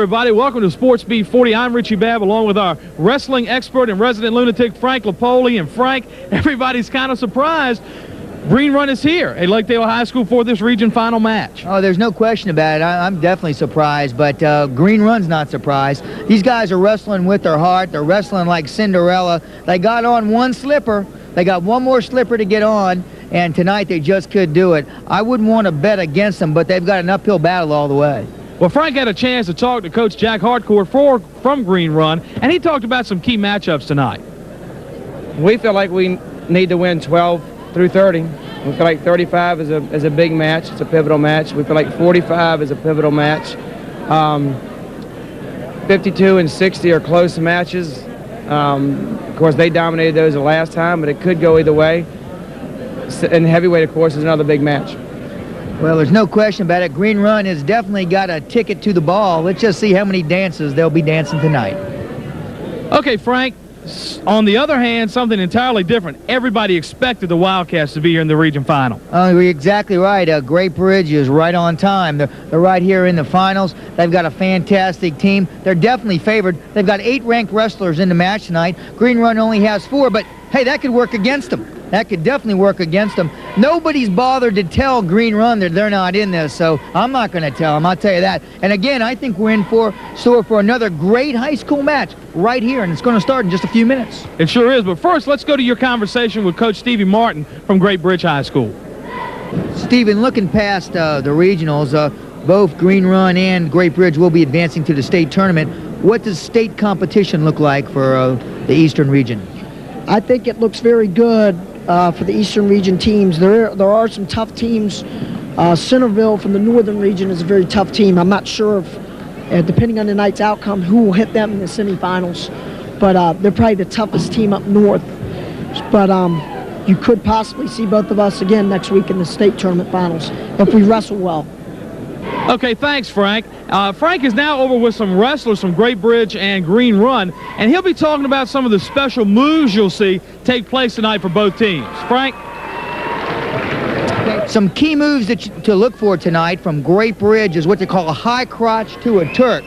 Everybody, welcome to Sports Beat 40. I'm Richie Babb, along with our wrestling expert and resident lunatic, Frank Lapoli. And Frank, everybody's kind of surprised. Green Run is here at Lakedale High School for this region final match. Oh, there's no question about it. I'm definitely surprised, but Green Run's not surprised. These guys are wrestling with their heart. They're wrestling like Cinderella. They got on one slipper. They got one more slipper to get on, and tonight they just could do it. I wouldn't want to bet against them, but they've got an uphill battle all the way. Well, Frank had a chance to talk to Coach Jack Harcourt from Green Run, and he talked about some key matchups tonight. We feel like we need to win 12 through 30. We feel like 35 is a big match. It's a pivotal match. We feel like 45 is a pivotal match. 52 and 60 are close matches. Of course, they dominated those the last time, but it could go either way. And heavyweight, of course, is another big match. Well, there's no question about it. Green Run has definitely got a ticket to the ball. Let's just see how many dances they'll be dancing tonight. Okay, Frank, on the other hand, something entirely different. Everybody expected the Wildcats to be here in the region final. You're exactly right. Great Bridge is right on time. They're right here in the finals. They've got a fantastic team. They're definitely favored. They've got 8 ranked wrestlers in the match tonight. Green Run only has 4, but hey, that could work against them. That could definitely work against them. Nobody's bothered to tell Green Run that they're not in this, so I'm not going to tell them, I'll tell you that. And again, I think we're in store for another great high school match right here, and it's going to start in just a few minutes. It sure is, but first, let's go to your conversation with Coach Stevie Martin from Great Bridge High School. Stephen, looking past the regionals, both Green Run and Great Bridge will be advancing to the state tournament. What does state competition look like for the Eastern region? I think it looks very good for the Eastern region teams. There are some tough teams. Centerville from the Northern region is a very tough team. I'm not sure if, depending on the night's outcome, who will hit them in the semifinals. But they're probably the toughest team up north. But you could possibly see both of us again next week in the state tournament finals if we wrestle well. Okay, thanks, Frank. Frank is now over with some wrestlers from Great Bridge and Green Run, and he'll be talking about some of the special moves you'll see take place tonight for both teams. Frank? Okay, some key moves to look for tonight from Great Bridge is what they call a high crotch to a Turk.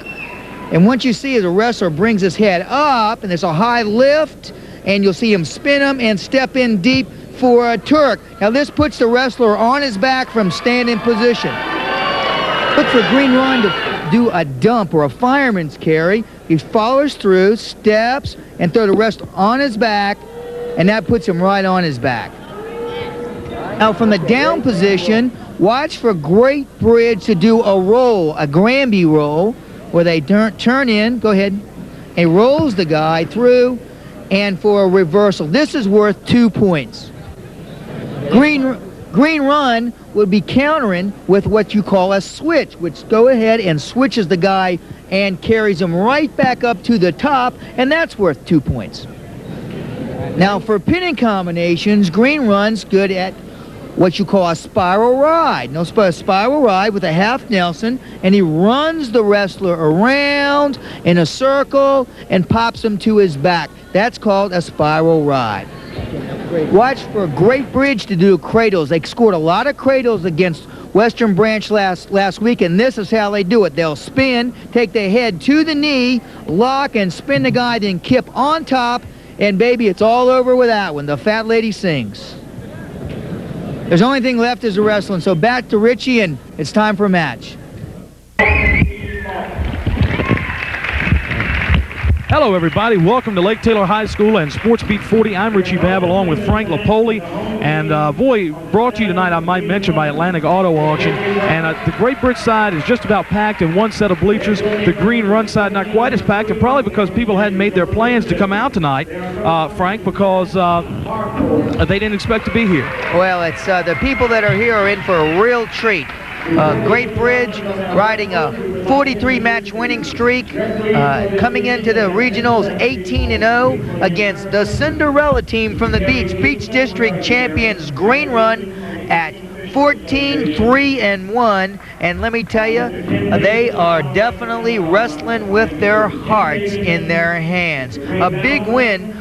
And what you see is a wrestler brings his head up, and there's a high lift, and you'll see him spin him and step in deep for a Turk. Now, this puts the wrestler on his back from standing position. Look for Green Run to do a dump or a fireman's carry. He follows through, steps, and throw the rest on his back, and that puts him right on his back. Now, from the down position, watch for Great Bridge to do a roll, a Granby roll, where they turn in, go ahead, and rolls the guy through, and for a reversal. This is worth 2 points. Green Run would be countering with what you call a switch, which go ahead and switches the guy and carries him right back up to the top, and that's worth 2 points. Now, for pinning combinations, Green Run's good at what you call a spiral ride. No, a spiral ride with a half Nelson, and he runs the wrestler around in a circle and pops him to his back. That's called a spiral ride. Watch for Great Bridge to do cradles. They scored a lot of cradles against Western Branch last week, and this is how they do it. They'll spin, take their head to the knee, lock, and spin the guy, then kip on top, and baby, it's all over with that one. The fat lady sings. There's only thing left is the wrestling, so back to Richie, and it's time for a match. Hello, everybody. Welcome to Lake Taylor High School and Sports Beat 40. I'm Richie Babb along with Frank Lapoli. And, boy, brought to you tonight, I might mention, by Atlantic Auto Auction. And the Great Bridge side is just about packed in one set of bleachers. The Green Run side not quite as packed, and probably because people hadn't made their plans to come out tonight, Frank, because they didn't expect to be here. Well, it's the people that are here are in for a real treat. Great Bridge riding a 43-match winning streak, coming into the regionals 18-0 against the Cinderella team from the Beach District champions Green Run at 14-3-1, and let me tell you, they are definitely wrestling with their hearts in their hands. A big win.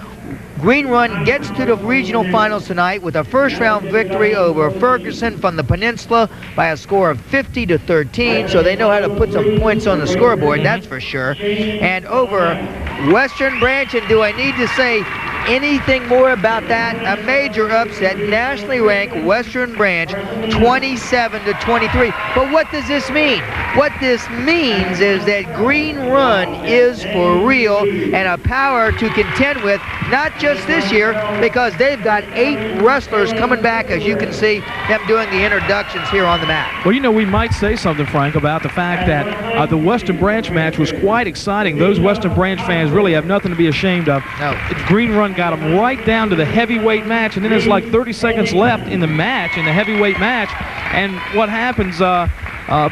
Green Run gets to the regional finals tonight with a first-round victory over Ferguson from the Peninsula by a score of 50-13, so they know how to put some points on the scoreboard, that's for sure. And over Western Branch, and do I need to say anything more about that? A major upset, nationally ranked Western Branch, 27-23. But what does this mean? What this means is that Green Run is for real and a power to contend with, not just this year, because they've got 8 wrestlers coming back, as you can see them doing the introductions here on the mat. Well, you know, we might say something, Frank, about the fact that the Western Branch match was quite exciting. Those Western Branch fans really have nothing to be ashamed of. No. Green Run got them right down to the heavyweight match, and then there's like 30 seconds left in the match, in the heavyweight match, and what happens,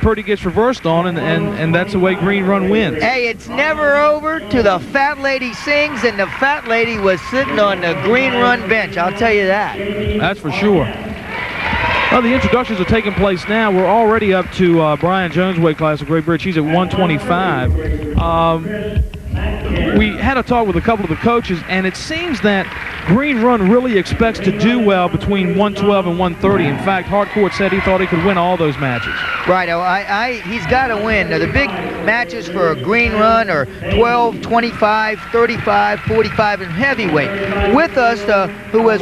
Purdy gets reversed on, and that's the way Green Run wins. Hey, it's never over till the fat lady sings, and the fat lady was sitting on the Green Run bench, I'll tell you that. That's for sure. Well, the introductions are taking place now. We're already up to Brian Jones' weight class of Great Bridge. He's at 125. We had a talk with a couple of the coaches, and it seems that Green Run really expects to do well between 112 and 130. In fact, Harcourt said he thought he could win all those matches. Right, he's got to win. Now, the big matches for Green Run are 12, 25, 35, 45, and heavyweight. With us, who we're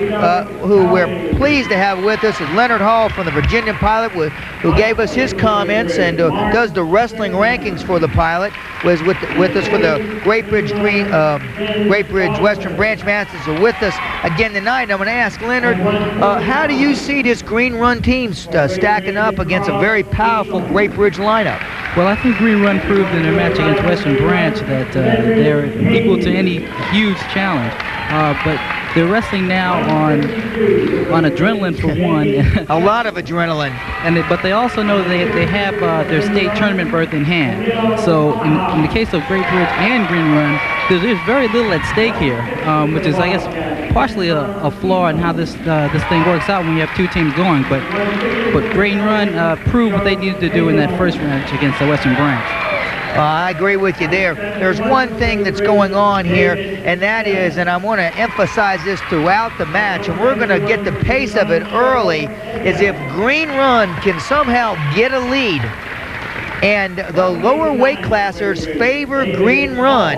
pleased to have with us is Leonard Hall from the Virginian Pilot, who gave us his comments and does the wrestling rankings for the Pilot. Was with us for the Great Bridge Western Branch Masters are with us again tonight. And I'm going to ask Leonard, how do you see this Green Run team stacking up against a very powerful Great Bridge lineup? Well, I think Green Run proved in their match against Western Branch that they're equal to any huge challenge. But they're wrestling now on adrenaline for one. A lot of adrenaline. But they also know they have their state tournament berth in hand. So in the case of Great Bridge and Green Run, there's very little at stake here, which is, I guess, partially a flaw in how this thing works out when you have 2 teams going. But Green Run proved what they needed to do in that first match against the Western Branch. I agree with you there. There's one thing that's going on here, and that is, and I want to emphasize this throughout the match, and we're going to get the pace of it early, is if Green Run can somehow get a lead and the lower weight classers favor Green Run,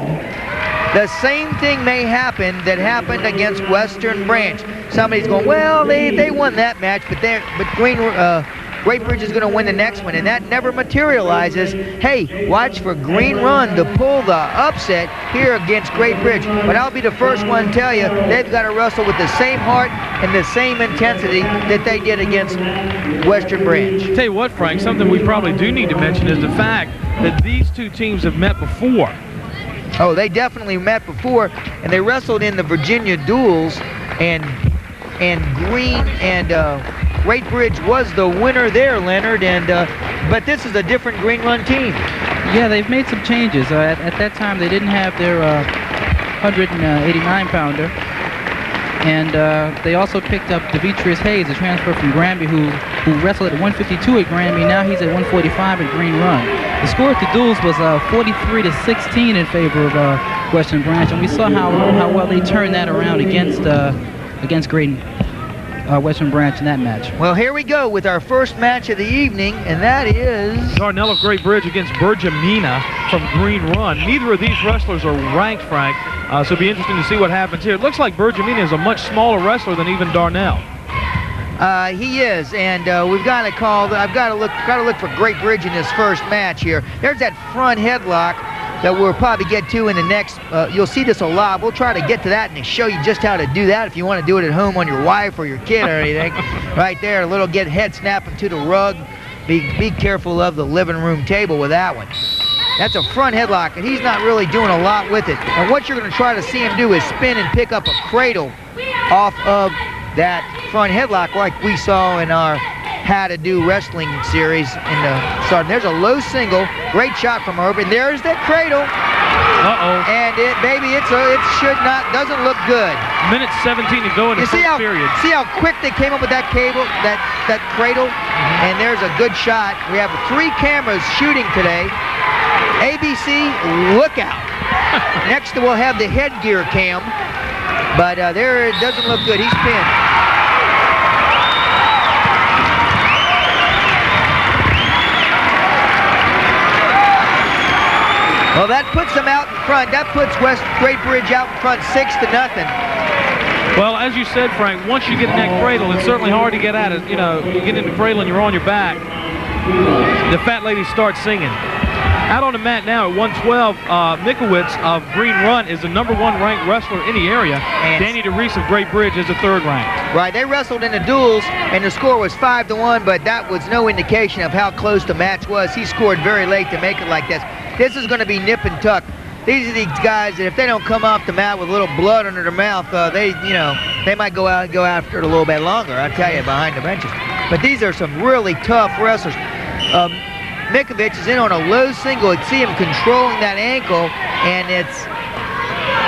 the same thing may happen that happened against Western Branch. Somebody's going, well, they won that match, but Great Bridge is going to win the next one, and that never materializes. Hey, watch for Green Run to pull the upset here against Great Bridge. But I'll be the first one to tell you, they've got to wrestle with the same heart and the same intensity that they did against Western Branch. Tell you what, Frank, something we probably do need to mention is the fact that these 2 teams have met before. Oh, they definitely met before, and they wrestled in the Virginia duels, and Great Bridge was the winner there, Leonard, but this is a different Green Run team. Yeah, they've made some changes. At that time, they didn't have their 189-pounder, and they also picked up Demetrius Hayes, a transfer from Granby, who wrestled at 152 at Granby. Now he's at 145 at Green Run. The score at the duels was 43-16 in favor of Western Branch, and we saw how well they turned that around against Western Branch in that match. Well, here we go with our first match of the evening, and that is Darnell of Great Bridge against Bergamina from Green Run. Neither of these wrestlers are ranked, Frank, so it'll be interesting to see what happens here. It looks like Bergamina is a much smaller wrestler than even Darnell. He is, and I've got to look for Great Bridge in this first match here. There's that front headlock that we'll probably get to in the next, you'll see this a lot. We'll try to get to that and show you just how to do that if you want to do it at home on your wife or your kid or anything. Right there, a little head snapping to the rug. Be careful of the living room table with that one. That's a front headlock, and he's not really doing a lot with it. And what you're going to try to see him do is spin and pick up a cradle off of that front headlock like we saw in our How to Do Wrestling series in the start. And there's a low single, great shot from Urban. There's that cradle. And it, baby, it should not, doesn't look good. Minute 17 to go in the first period. See how quick they came up with that cable, that cradle? And there's a good shot. We have 3 cameras shooting today. ABC, look out. Next we'll have the headgear cam. But there it doesn't look good. He's pinned. Well, that puts them out in front. That puts West Great Bridge out in front 6-0. Well, as you said, Frank, once you get in that cradle, it's certainly hard to get at it. You know, you get in the cradle and you're on your back. The fat lady starts singing. Out on the mat now at 112, Mikowitz of Green Run is the #1 ranked wrestler in the area. And Danny DeReese of Great Bridge is the 3rd ranked. Right, they wrestled in the duels, and the score was 5-1, but that was no indication of how close the match was. He scored very late to make it like this. This is going to be nip and tuck. These are these guys that if they don't come off the mat with a little blood under their mouth, they might go out and go after it a little bit longer, I'll tell you, behind the benches. But these are some really tough wrestlers. Mikovich is in on a low single. You see him controlling that ankle, and it's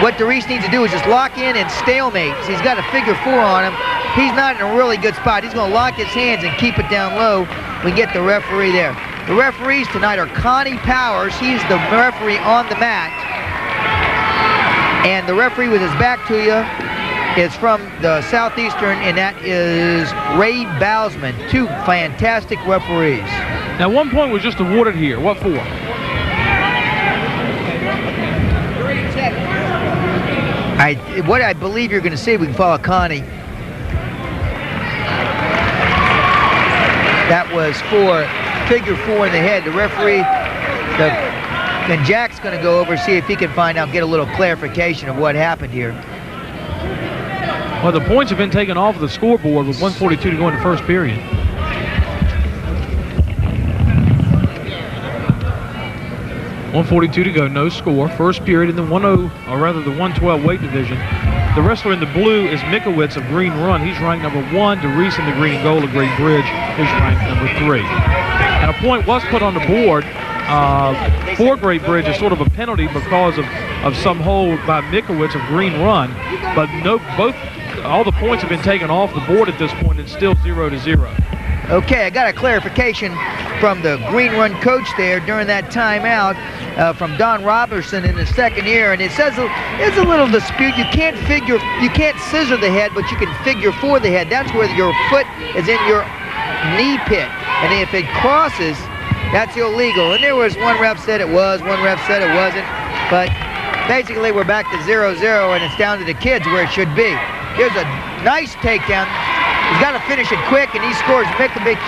what DeReese needs to do is just lock in and stalemate. So he's got a figure 4 on him. He's not in a really good spot. He's going to lock his hands and keep it down low. We get the referee there. The referees tonight are Connie Powers. He's the referee on the mat. And the referee with his back to you is from the Southeastern, and that is Ray Bousman. 2 fantastic referees. Now, 1 point was just awarded here. What for? What I believe you're going to see, we can follow Connie. That was for figure 4 in the head. The referee, then Jack's going to go over, see if he can find out, get a little clarification of what happened here. Well, the points have been taken off of the scoreboard with 1:42 to go in the first period. .142 to go, no score. First period in the 112 weight division. The wrestler in the blue is Mikowitz of Green Run. He's ranked #1. DeReese in the green and gold of Great Bridge is ranked #3. And a point was put on the board for Great Bridge as sort of a penalty because of some hold by Mikowitz of Green Run. But all the points have been taken off the board at this point. It's still 0-0. Okay, I got a clarification from the Green Run coach there during that timeout from Don Robertson in the second year, and it says there's a little dispute. You can't scissor the head, but you can figure 4 the head. That's where your foot is in your knee pit, and if it crosses, that's illegal. And there was one ref said it was, one ref said it wasn't, but basically we're back to 0-0, and it's down to the kids where it should be. Here's a nice takedown. He's got to finish it quick, and he scores. Mikovic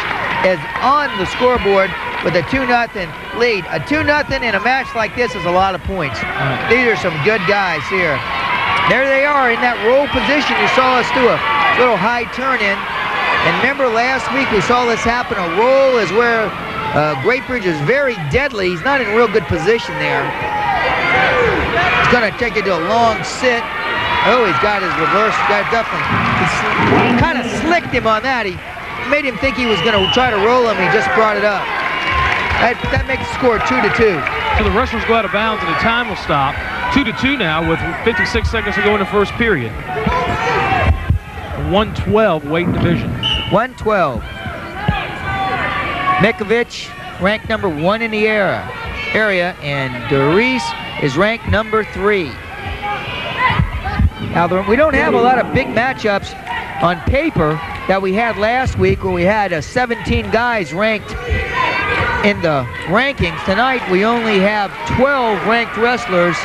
is on the scoreboard with a 2-0 lead. A 2-0 in a match like this is a lot of points. These are some good guys here. There they are in that roll position. You saw us do a little high turn in. And remember last week we saw this happen. A roll is where Great Bridge is very deadly. He's not in real good position there. He's going to take it to a long sit. Oh, he's got his reverse. Got definitely. He kind of slicked him on that. He made him think he was going to try to roll him. He just brought it up. That makes the score 2-2. So the wrestlers go out of bounds and the time will stop. 2-2 now with 56 seconds to go in the first period. 112 weight division. 112. Mikovic ranked #1 in the area, and DeReese is ranked #3. Now, we don't have a lot of big matchups on paper that we had last week where we had 17 guys ranked in the rankings. Tonight, we only have 12 ranked wrestlers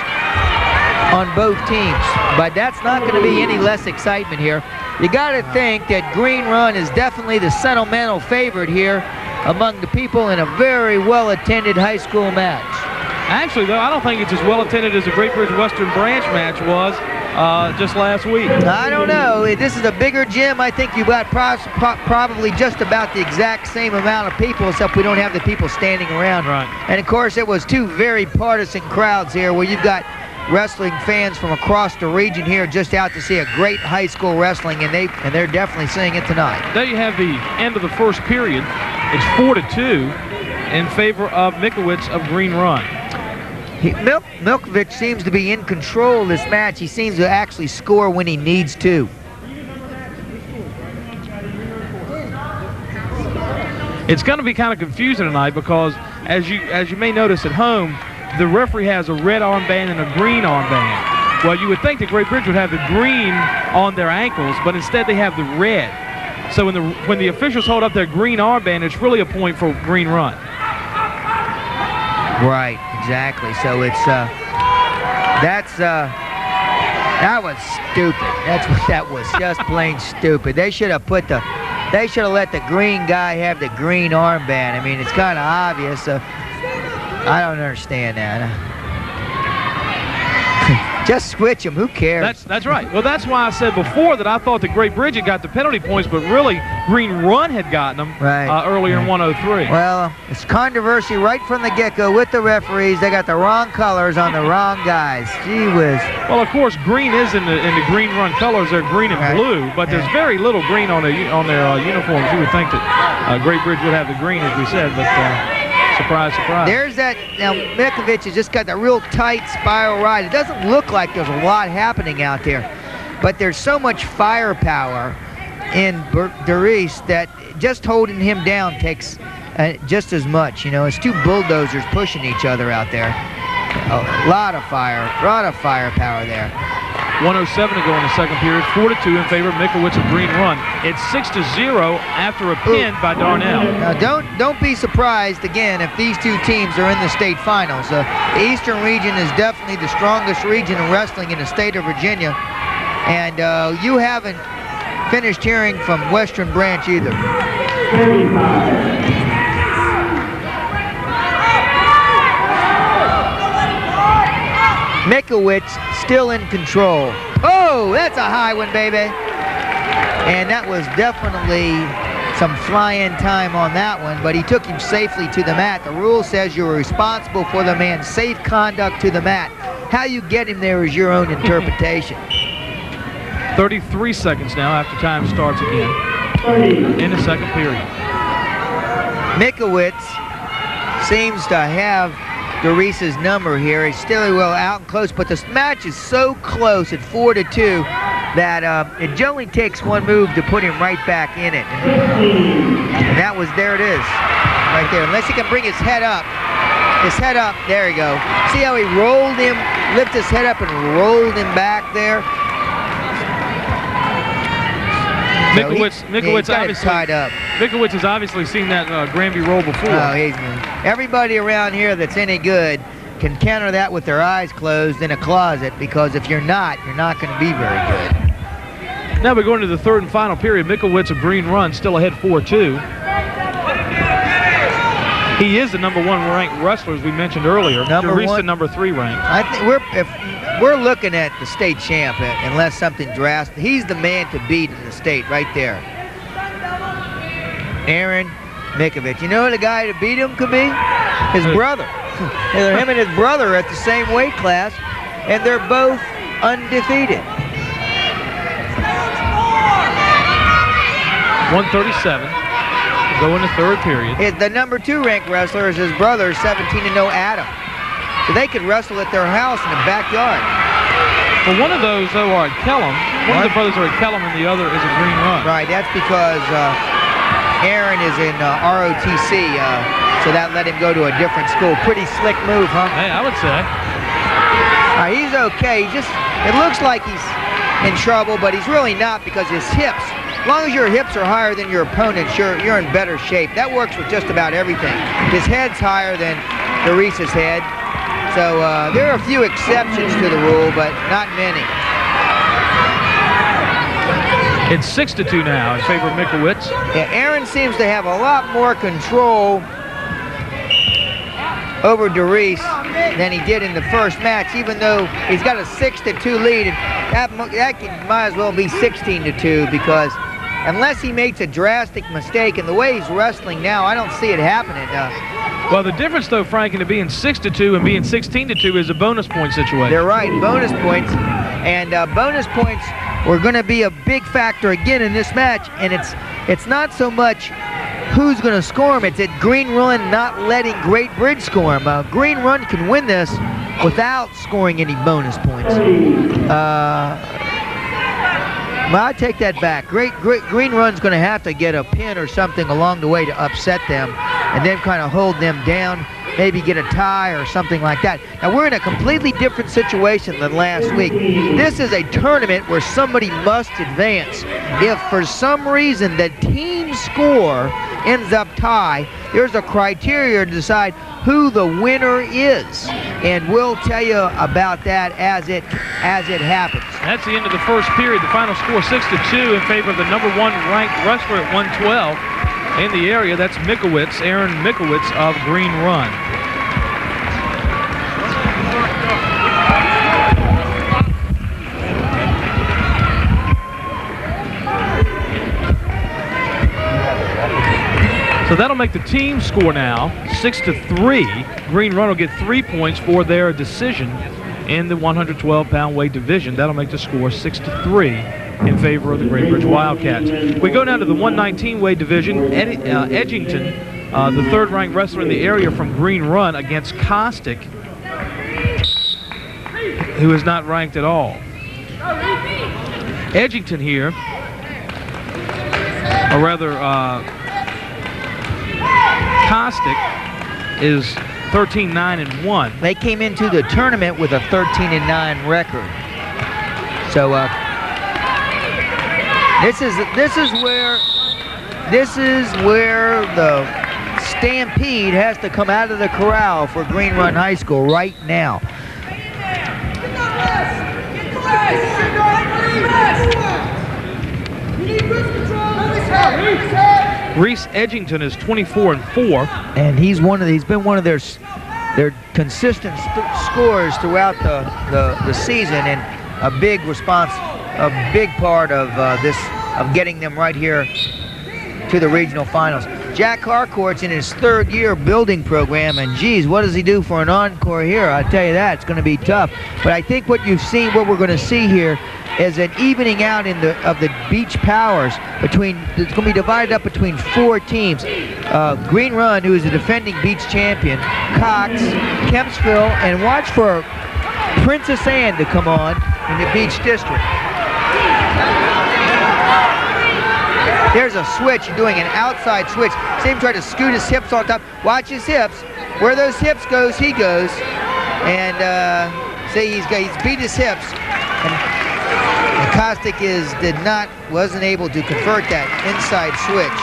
on both teams. But that's not going to be any less excitement here. You got to think that Green Run is definitely the sentimental favorite here among the people in a very well-attended high school match. Actually, though, I don't think it's as well-attended as the Great Bridge Western Branch match was just last week. I don't know. This is a bigger gym. I think you got probably just about the exact same amount of people, except we don't have the people standing around. Right. And, of course, it was 2 very partisan crowds here where you've got wrestling fans from across the region here just out to see a great high school wrestling, and they're definitely seeing it tonight. There you have the end of the first period. It's 4-2 in favor of Mikowitz of Green Run. Milkovich seems to be in control of this match. He seems to actually score when he needs to. It's going to be kind of confusing tonight because, as you may notice at home, the referee has a red armband and a green armband. Well, you would think that Great Bridge would have the green on their ankles, but instead they have the red. So when the officials hold up their green armband, it's really a point for Green Run. Right, exactly. So it's that was stupid. That's what that was. Just plain stupid. They should have let the green guy have the green armband. I mean, it's kind of obvious. I don't understand that. Just switch them. Who cares? That's right. Well, that's why I said before that I thought that Great Bridge had got the penalty points, but really Green Run had gotten them earlier in 103. Well, it's controversy right from the get-go with the referees. They got the wrong colors on the wrong guys. Gee whiz. Well, of course, green is in the Green Run colors. They're green and blue, but there's very little green on their uniforms. You would think that Great Bridge would have the green, as we said, but surprise, surprise. There's that. Now, Mikowicz has just got the real tight spiral ride. It doesn't look like there's a lot happening out there, but there's so much firepower in Derice that just holding him down takes just as much. You know, it's two bulldozers pushing each other out there. A lot of firepower there. 107 to go in the second period. 4-2 in favor of Mikowitz of Green Run. It's 6-0 after a pin by Darnell. Now don't be surprised again if these two teams are in the state finals. The Eastern region is definitely the strongest region in wrestling in the state of Virginia, and you haven't finished hearing from Western Branch either. Mikowitz still in control. Oh, that's a high one, baby. And that was definitely some flying time on that one, but he took him safely to the mat. The rule says you're responsible for the man's safe conduct to the mat. How you get him there is your own interpretation. 33 seconds now after time starts again in the second period. Mikowitz seems to have Derice's number here. He's still well out and close, but this match is so close at 4-2 that it only takes one move to put him right back in it. And that was, there it is, right there. Unless he can bring his head up. There you go. See how he rolled him, lifted his head up and rolled him back there? Mikowitz obviously tied up. Mikowitz has obviously seen that Granby roll before. Oh, everybody around here that's any good can counter that with their eyes closed in a closet, because if you're not going to be very good. Now we're going to the third and final period. Mikowitz of Green Run still ahead 4-2. He is the number 1 ranked wrestler, as we mentioned earlier. Derice the number 3 ranked. I think we're looking at the state champ, unless something drastic. He's the man to beat in the state right there. Aaron Mikowitz. You know who the guy to beat him could be? His brother. Him and his brother are at the same weight class, and they're both undefeated. 137. Go in the third period. The number 2 ranked wrestler is his brother, 17-0 Adam. So they could wrestle at their house in the backyard. Well, one of those, though, are at Kellum. One of the brothers are at Kellum, and the other is at Green Run. Right, that's because Aaron is in ROTC, so that let him go to a different school. Pretty slick move, huh? Hey, I would say. He's okay. It looks like he's in trouble, but he's really not, because his hips, as long as your hips are higher than your opponent's, you're in better shape. That works with just about everything. His head's higher than Derice's head. So there are a few exceptions to the rule, but not many. It's 6-2 now in favor of Mikowitz. Yeah, Aaron seems to have a lot more control over Derice than he did in the first match, even though he's got a 6-2 lead. And that might as well be 16-2, because unless he makes a drastic mistake, and the way he's wrestling now, I don't see it happening. Well, the difference, though, Frank, in it being 6-2 and being 16-2 is a bonus point situation. They're right, bonus points. And bonus points were going to be a big factor again in this match. And it's not so much who's going to score them. It's at Green Run not letting Great Bridge score them. Green Run can win this without scoring any bonus points. Well, I take that back. Green Run's going to have to get a pin or something along the way to upset them and then kind of hold them down, maybe get a tie or something like that. Now, we're in a completely different situation than last week. This is a tournament where somebody must advance. If for some reason the team score ends up tie, there's a criteria to decide who the winner is. And we'll tell you about that as it happens. That's the end of the first period. The final score 6-2 in favor of the #1 ranked wrestler at 112 in the area. That's Mikowitz, Aaron Mikowitz of Green Run. So that'll make the team score now 6-3. Green Run will get 3 points for their decision in the 112-pound weight division. That'll make the score 6-3 in favor of the Great Bridge Wildcats. We go down to the 119 weight division. Edgington, the third-ranked wrestler in the area from Green Run, against Kostick, who is not ranked at all. Edgington here, or rather, Kostick is 13-9-1. They came into the tournament with a 13-9 record. So this is where the stampede has to come out of the corral for Green Run High School right now. Reese Edgington is 24-4, and he's been one of their consistent scorers throughout the season, and a big part of getting them right here to the regional finals. Jack Harcourt's in his third year building program, and geez, what does he do for an encore here? I tell you that, it's going to be tough. But I think what we're going to see here is an evening out of the beach powers between. It's going to be divided up between 4 teams. Green Run, who is the defending beach champion, Cox, Kempsville, and watch for Princess Anne to come on in the beach district. There's a switch, doing an outside switch. See him try to scoot his hips on top. Watch his hips. Where those hips goes, he goes. And see, he's beat his hips. And Kostick wasn't able to convert that inside switch.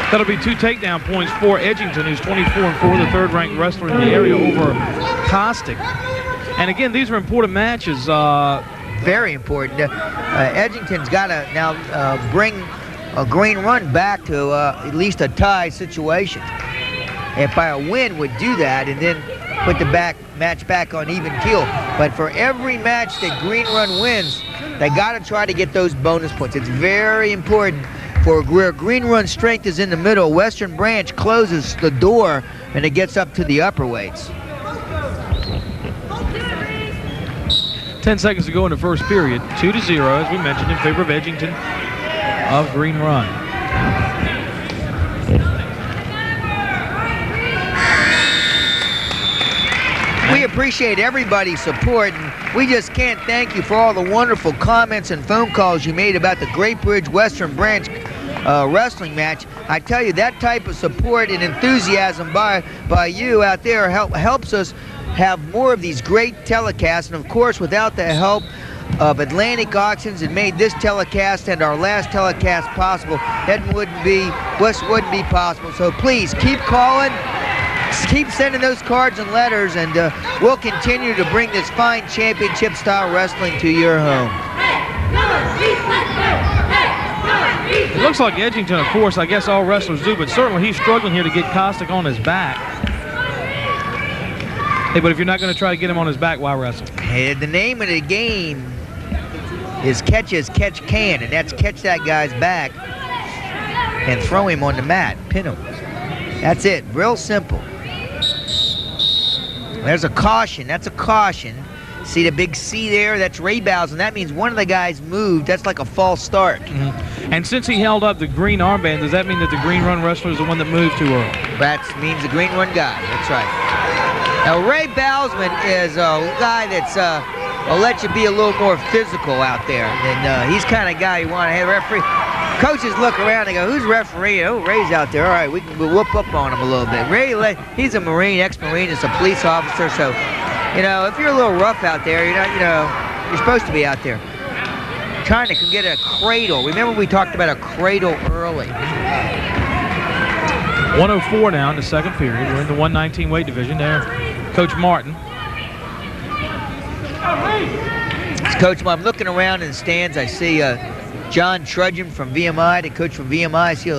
That'll be 2 takedown points for Edgington, who's 24-4, the third-ranked wrestler in the area over Kostick. And again, these are important matches. Very important. Edgington's got to now bring a Green Run back to at least a tie situation. And by a win would do that, and then put the match back on even keel. But for every match that Green Run wins, they got to try to get those bonus points. It's very important. For where Green Run strength is in the middle, Western Branch closes the door and it gets up to the upper weights. 10 seconds to go in the first period. 2-0, as we mentioned, in favor of Edgington of Green Run. We appreciate everybody's support, and we just can't thank you for all the wonderful comments and phone calls you made about the Great Bridge Western Branch wrestling match. I tell you, that type of support and enthusiasm by you out there helps us have more of these great telecasts. And of course, without the help of Atlantic Auctions, it made this telecast and our last telecast possible. That wouldn't be possible. So please keep calling. Keep sending those cards and letters, and we'll continue to bring this fine championship-style wrestling to your home. It looks like Edgington, of course, I guess all wrestlers do, but certainly he's struggling here to get Kostick on his back. Hey, but if you're not going to try to get him on his back, why wrestle? Hey, the name of the game is catch as catch can, and that's catch that guy's back and throw him on the mat, pin him. That's it, real simple. There's a caution. That's a caution. See the big C there? That's Ray Bowsman. That means one of the guys moved. That's like a false start. And since he held up the green armband, does that mean that the green run wrestler is the one that moved too early? That means the green run guy. That's right. Now, Ray Bowsman is a guy that's will let you be a little more physical out there. And he's kind of guy you want to have referee. Coaches look around and go, who's referee? Oh, Ray's out there. All right, we'll whoop up on him a little bit. Ray, he's a Marine, ex-Marine, he's a police officer, so, you know, if you're a little rough out there, you're not, you know, you're supposed to be out there. Trying to get a cradle. Remember we talked about a cradle early. 104 now in the second period. We're in the 119 weight division there. Coach Martin. It's Coach Martin. I'm looking around in the stands. I see John Trudgeon from VMI, the coach from VMI. I see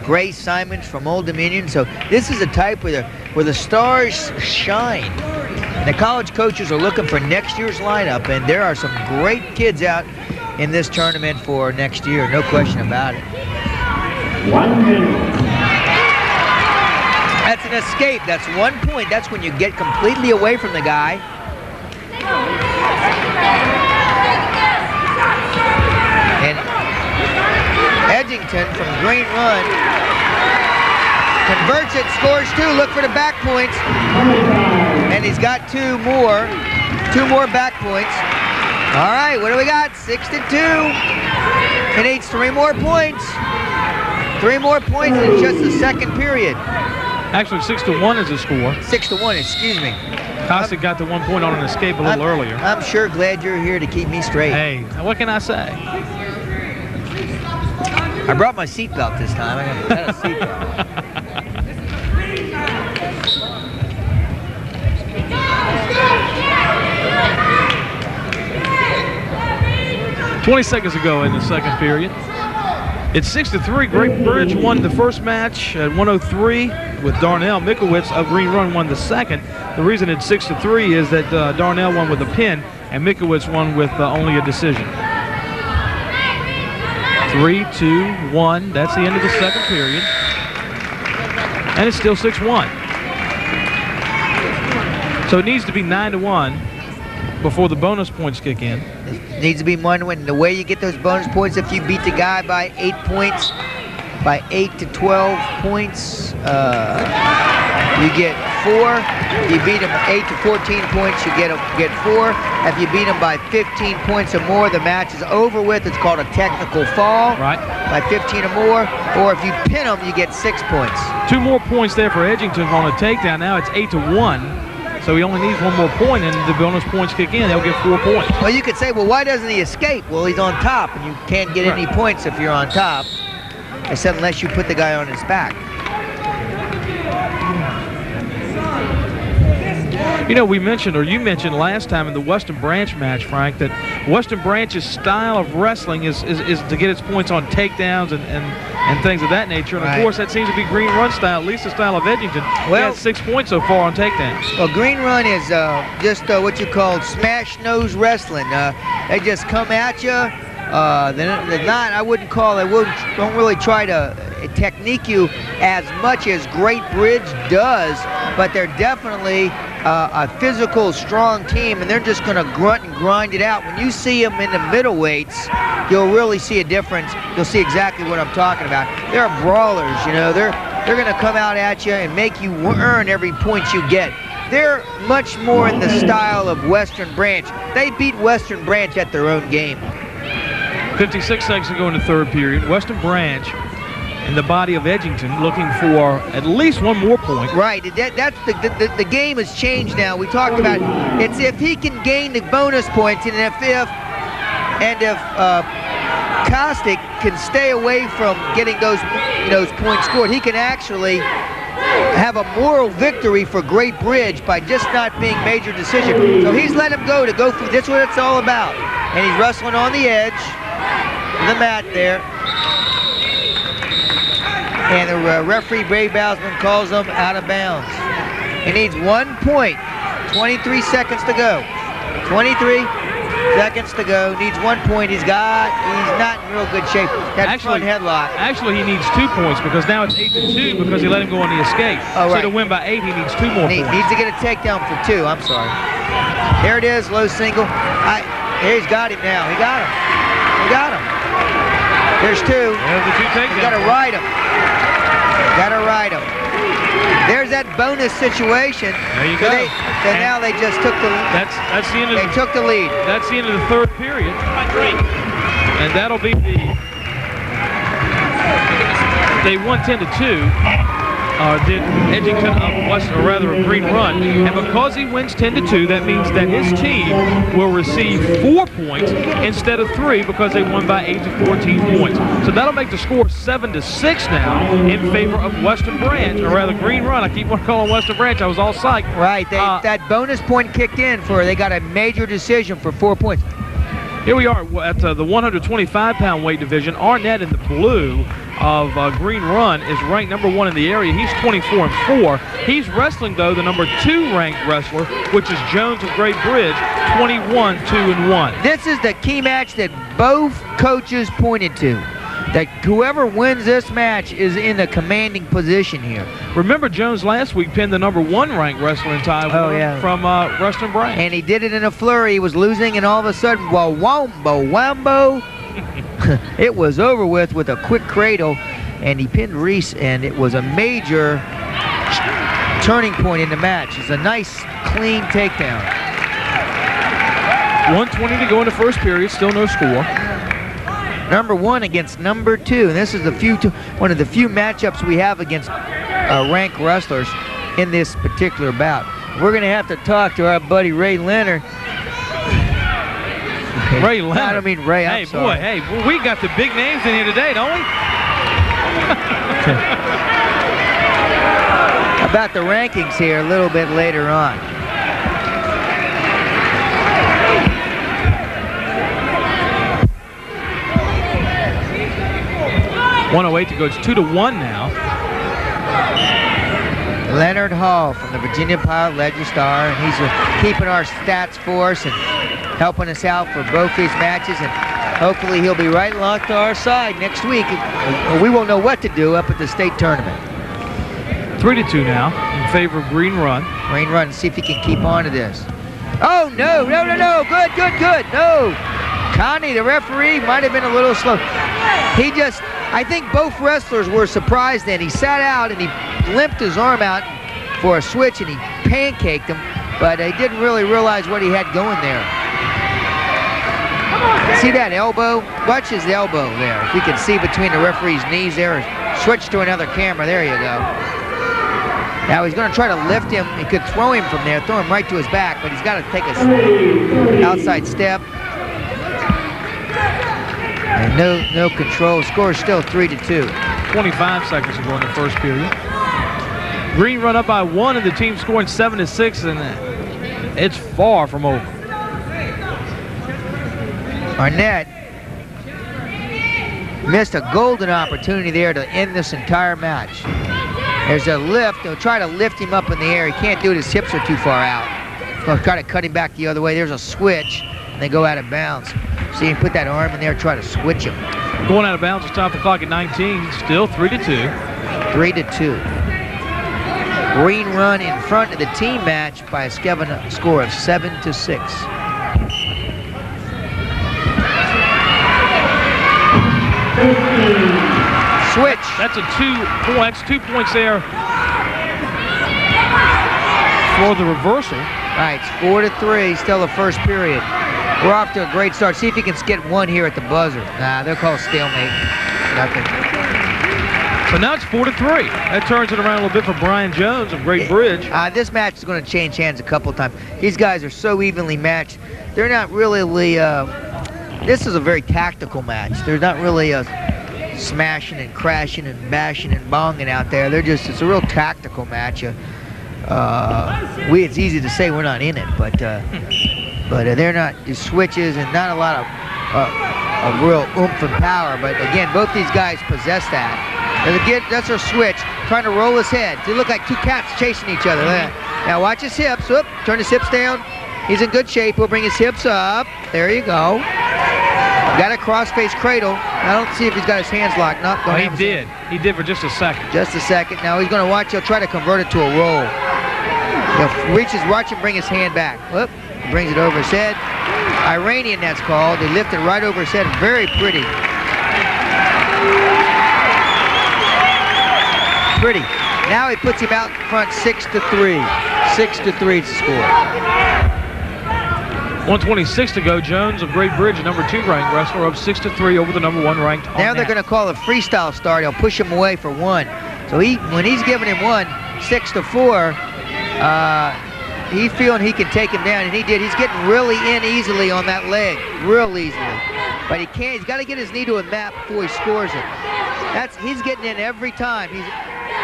Gray Simons from Old Dominion. So this is a type where the stars shine. And the college coaches are looking for next year's lineup, and there are some great kids out in this tournament for next year. No question about it. 1 minute. That's an escape. That's 1 point. That's when you get completely away from the guy. And Edgington from Green Run converts it, scores 2. Look for the back points. And he's got two more back points. All right, what do we got? 6-2. He needs 3 more points. 3 more points in just the second period. Actually, 6-1 is the score. 6-1, excuse me. Costa got the 1 point on an escape a little earlier. I'm sure glad you're here to keep me straight. Hey, what can I say? I brought my seatbelt this time. I got a seatbelt. 20 seconds ago in the second period. It's 6-3. Great Bridge won the first match at 103 with Darnell. Mikowitz of Green Run won the second. The reason it's 6-3 is that Darnell won with a pin and Mikowitz won with only a decision. 3-2-1. That's the end of the second period. And it's still 6-1. So it needs to be 9-1 before the bonus points kick in. It needs to be 1-1. The way you get those bonus points, if you beat the guy by 8 points, by 8 to 12 points, you get 4. If you beat him 8 to 14 points, you get 4. If you beat him by 15 points or more, the match is over with. It's called a technical fall. Right. By 15 or more. Or if you pin him, you get 6 points. 2 more points there for Edgington on a takedown. Now it's 8-1. So he only needs 1 more point, and the bonus points kick in. They'll get 4 points. Well, you could say, well, why doesn't he escape? Well, he's on top, and you can't get any points if you're on top, except unless you put the guy on his back. You know, we mentioned, or you mentioned last time in the Western Branch match, Frank, that Western Branch's style of wrestling is to get its points on takedowns and things of that nature. And, of course, that seems to be Green Run style, at least the style of Edgington. Well, he had 6 points so far on takedowns. Well, Green Run is just what you call smash nose wrestling. They just come at you. They're not, I wouldn't call, don't really try to technique you as much as Great Bridge does, but they're definitely a physical, strong team, and they're just going to grunt and grind it out. When you see them in the middleweights, you'll really see a difference. You'll see exactly what I'm talking about. They're brawlers, you know. They're going to come out at you and make you earn every point you get. They're much more in the style of Western Branch. They beat Western Branch at their own game. 56 seconds to go in the third period. Western Branch in the body of Edgington looking for at least 1 more point. Right. That's the game has changed now. We talked about it's if he can gain the bonus points, and if Kostick can stay away from getting those points scored, he can actually have a moral victory for Great Bridge by just not being major decision. So he's let him go through. That's what it's all about. And he's wrestling on the edge of the mat there. And the referee, Ray Bowsman, calls him out of bounds. He needs 1 point. 23 seconds to go. 23. Seconds to go. Needs 1 point. He's not in real good shape. That front headlock. Actually, he needs 2 points because now it's 8-2 because he let him go on the escape. Oh, right. So to win by 8, he needs 2 more He points. needs to get a takedown for 2. I'm sorry. There it is. Low single. Here he's got him now. He got him. He got him. There's 2. There's the 2 takedowns. You got to ride him. Got to ride him. There's that bonus situation. There you go. So now they just took the. That's the end of They took the lead. That's the end of the 3rd period. And that'll be they won 10-2. Did Edgington of Green Run, and because he wins 10-2, that means that his team will receive 4 points instead of 3 because they won by 8 to 14 points. So that'll make the score 7-6 now in favor of Western Branch, or rather Green Run. I keep on calling Western Branch. I was all psyched. Right. That bonus point kicked in they got a major decision for 4 points. Here we are at the 125-pound weight division. Arnett in the blue of Green Run is ranked number 1 in the area. He's 24-4. He's wrestling, though, the number 2 ranked wrestler, which is Jones of Great Bridge, 21-2-1. This is the key match that both coaches pointed to. That whoever wins this match is in a commanding position here. Remember, Jones last week pinned the number 1 ranked wrestler in Taiwan from Western Branch. And he did it in a flurry. He was losing, and all of a sudden, wambo, it was over with a quick cradle, and he pinned Reese, and it was a major turning point in the match. It's a nice, clean takedown. 1:20 to go in the 1st period, still no score. Number 1 against number 2, and this is one of the few matchups we have against ranked wrestlers in this particular bout. We're going to have to talk to our buddy Ray Leonard. Ray Leonard. I don't mean Ray. I'm sorry. Boy, we got the big names in here today, don't we? About the rankings here a little bit later on. 1:08 to go. It's 2-1 now. Leonard Hall from the Virginia Pilot Legistar, and he's keeping our stats for us and helping us out for both these matches, and hopefully he'll be right along to our side next week. We won't know what to do up at the state tournament. 3-2 now in favor of Green Run. Green Run, see if he can keep on to this. Oh, no. Good. No. Connie, the referee, might have been a little slow. I think both wrestlers were surprised then. He sat out and he limped his arm out for a switch and he pancaked him, but he didn't really realize what he had going there. See that elbow? Watch his elbow there. If you can see between the referee's knees there. Switch to another camera. There you go. Now he's going to try to lift him. He could throw him from there, throw him right to his back, but he's got to take a outside step. And no control. Score is still 3-2. 25 seconds to go in the 1st period. Green Run up by 1, and the team scoring 7-6, and it's far from over. Arnett missed a golden opportunity there to end this entire match. There's a lift. They'll try to lift him up in the air. He can't do it. His hips are too far out. They'll try to cut him back the other way. There's a switch, and they go out of bounds. See him put that arm in there, try to switch him. Going out of bounds, stop the clock at 19. Still 3-2. 3-2. Green Run in front of the team match by a score of 7-6. Switch. That's 2 points there for the reversal. All right, it's 4-3, still the 1st period. We're off to a great start. See if he can get 1 here at the buzzer. Nah, they'll call stalemate. Nothing. So now it's 4-3. That turns it around a little bit for Brian Jones of Great Bridge. This match is going to change hands a couple times. These guys are so evenly matched. They're not really, this is a very tactical match. There's not really a smashing and crashing and bashing and bonging out there. It's a real tactical match. It's easy to say we're not in it, but they're not. The switches and not a lot of real oomph and power. But again, both these guys possess that. And again, that's our switch, trying to roll his head. They look like 2 cats chasing each other. Now watch his hips. Whoop, turn his hips down. He's in good shape. He'll bring his hips up. There you go. Got a cross-face cradle. I don't see if he's got his hands locked. Nope, Oh, he did. He did for just a second. Just a second. Now he's going to watch. He'll try to convert it to a roll. He'll watch him bring his hand back. Whoop. Brings it over his head. Iranian, that's called. They lift it right over his head. Very pretty. Pretty. Now he puts him out in front 6-3. 6-3 is the score. 1:26 to go. Jones of Great Bridge, a number 2 ranked wrestler, up 6-3 over the number 1 ranked. Now they're going to call a freestyle start. He'll push him away for 1. So when he's giving him 1, 6-4, he's feeling he can take him down, and he did. He's getting really in easily on that leg, real easily. But he can't. He's got to get his knee to a mat before he scores it. He's getting in every time.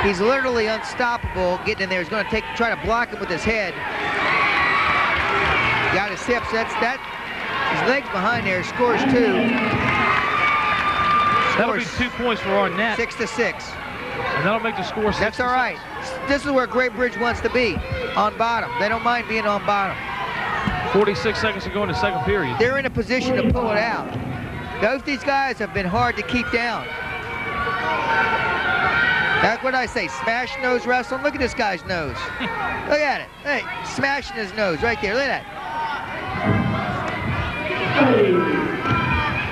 He's literally unstoppable getting in there. He's going to try to block him with his head. Got his hips. His legs behind there. Scores 2. That'll be 2 points for Arnett. 6-6. And that'll make the score 6. That's all right. This is where Great Bridge wants to be, on bottom. They don't mind being on bottom. 46 seconds to go in the second period. They're in a position to pull it out. Both these guys have been hard to keep down. That's what I say, smash nose wrestling. Look at this guy's nose. Look at it. Hey, smashing his nose right there. Look at that.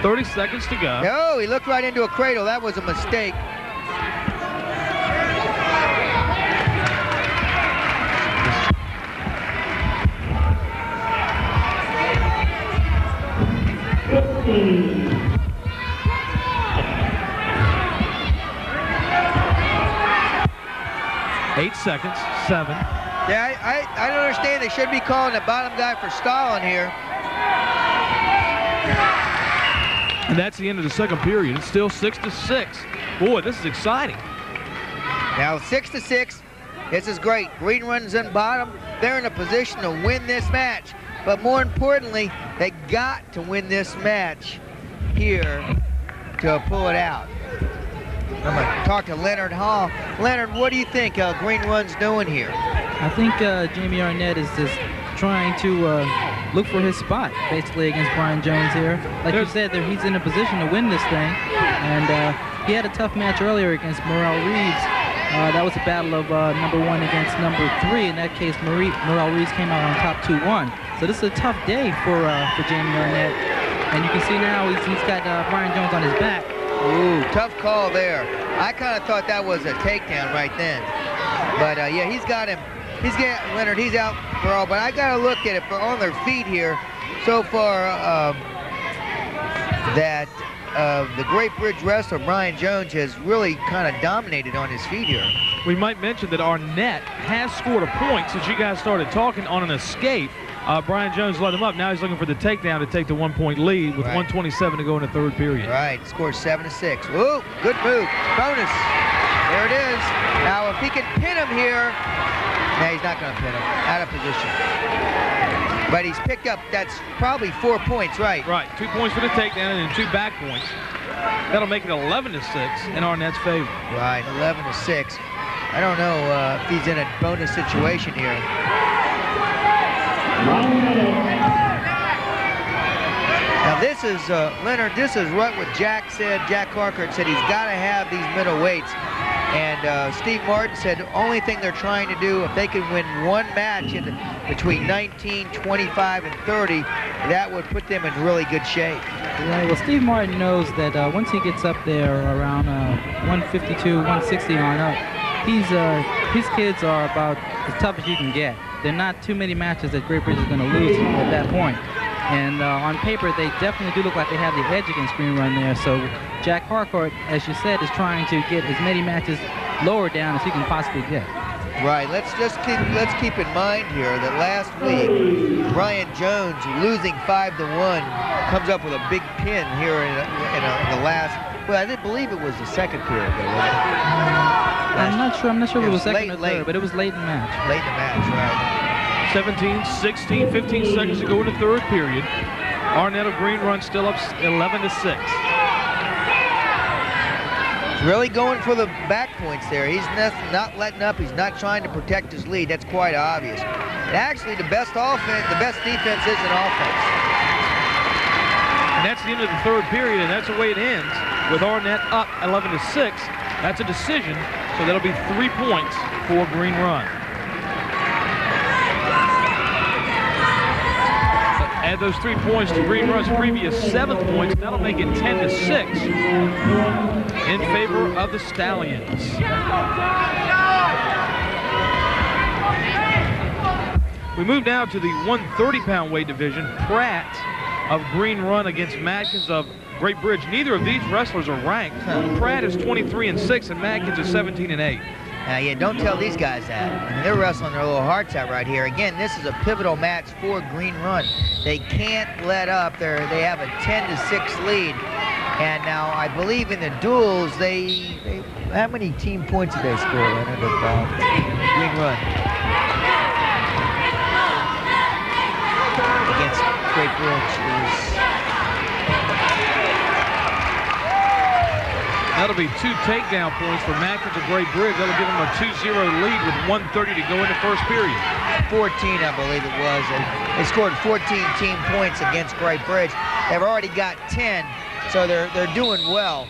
30 seconds to go. Oh, he looked right into a cradle. That was a mistake. Eight seconds, 7. Yeah, I don't understand. They should be calling the bottom guy for stalling here. And that's the end of the second period. It's still 6-6. Boy, this is exciting. Now 6-6. This is great. Green runs in bottom. They're in a position to win this match. But more importantly, they got to win this match here to pull it out. I'm going to talk to Leonard Hall. Leonard, what do you think Green Run's doing here? I think Jamie Arnett is just trying to look for his spot, basically, against Brian Jones here. Like you said, he's in a position to win this thing. And he had a tough match earlier against Morrell Reeves. That was a battle of number 1 against number 3. In that case, Morrell Reeves came out on top 2-1. So this is a tough day for Jamie Arnett. And you can see now he's got Brian Jones on his back. Ooh, tough call there. I kind of thought that was a takedown right then. But yeah, he's got him. Leonard, he's out for all. But I got to look at it on their feet here so far that the Great Bridge wrestler, Brian Jones, has really kind of dominated on his feet here. We might mention that Arnett has scored a point since you guys started talking on an escape. Brian Jones let him up. Now he's looking for the takedown to take the 1-point lead with 1:27 to go in the third period. Right, scores 7-6. Woo, good move. Bonus. There it is. Now if he can pin him here, no, he's not going to pin him. Out of position. But he's picked up, that's probably 4 points, right? Right, 2 points for the takedown and then 2 back points. That'll make it 11-6 in Arnett's favor. Right, 11-6. I don't know if he's in a bonus situation here. Now this is, Leonard, this is what Jack said. Jack Harcourt said he's got to have these middle weights. And Steve Martin said the only thing they're trying to do, if they can win one match between 19, 25, and 30, that would put them in really good shape. Right, well, Steve Martin knows that once he gets up there around 152, 160 on up, his kids are about as tough as you can get. There are not too many matches that Great Bridge is going to lose at that point. And on paper, they definitely do look like they have the edge against Green Run there. So Jack Harcourt, as you said, is trying to get as many matches lower down as he can possibly get. Right. Let's keep in mind here that last week, Brian Jones, losing 5-1, comes up with a big pin here in the last. Well, I didn't believe it was the second period, though, was it? I'm not sure if it was second or third, but it was late in the match. Late in the match, right. 17, 16, 15 seconds to go in the third period. Arnett of Green Run still up 11-6. Really going for the back points there. He's not letting up. He's not trying to protect his lead. That's quite obvious. And actually, the best defense is an offense. And that's the end of the third period, and that's the way it ends, with Arnett up 11-6. That's a decision, so that'll be 3 points for Green Run. Add those 3 points to Green Run's previous 7 points. That'll make it 10-6 in favor of the Stallions. We move now to the 130-pound weight division. Pratt of Green Run against Madkins of Great Bridge. Neither of these wrestlers are ranked. Pratt is 23-6 and Madkins is 17-8. Yeah, don't tell these guys that. I mean, they're wrestling their little hearts out right here. Again, this is a pivotal match for Green Run. They can't let up. They have a 10-6 lead. And now I believe in the duels, how many team points did they score, Leonard, of Green Run? Against Great Bridge. That'll be 2 takedown points for Madkins of Great Bridge. That'll give them a 2-0 lead with 1:30 to go in the first period. 14, I believe it was. And they scored 14 team points against Great Bridge. They've already got 10, so they're doing well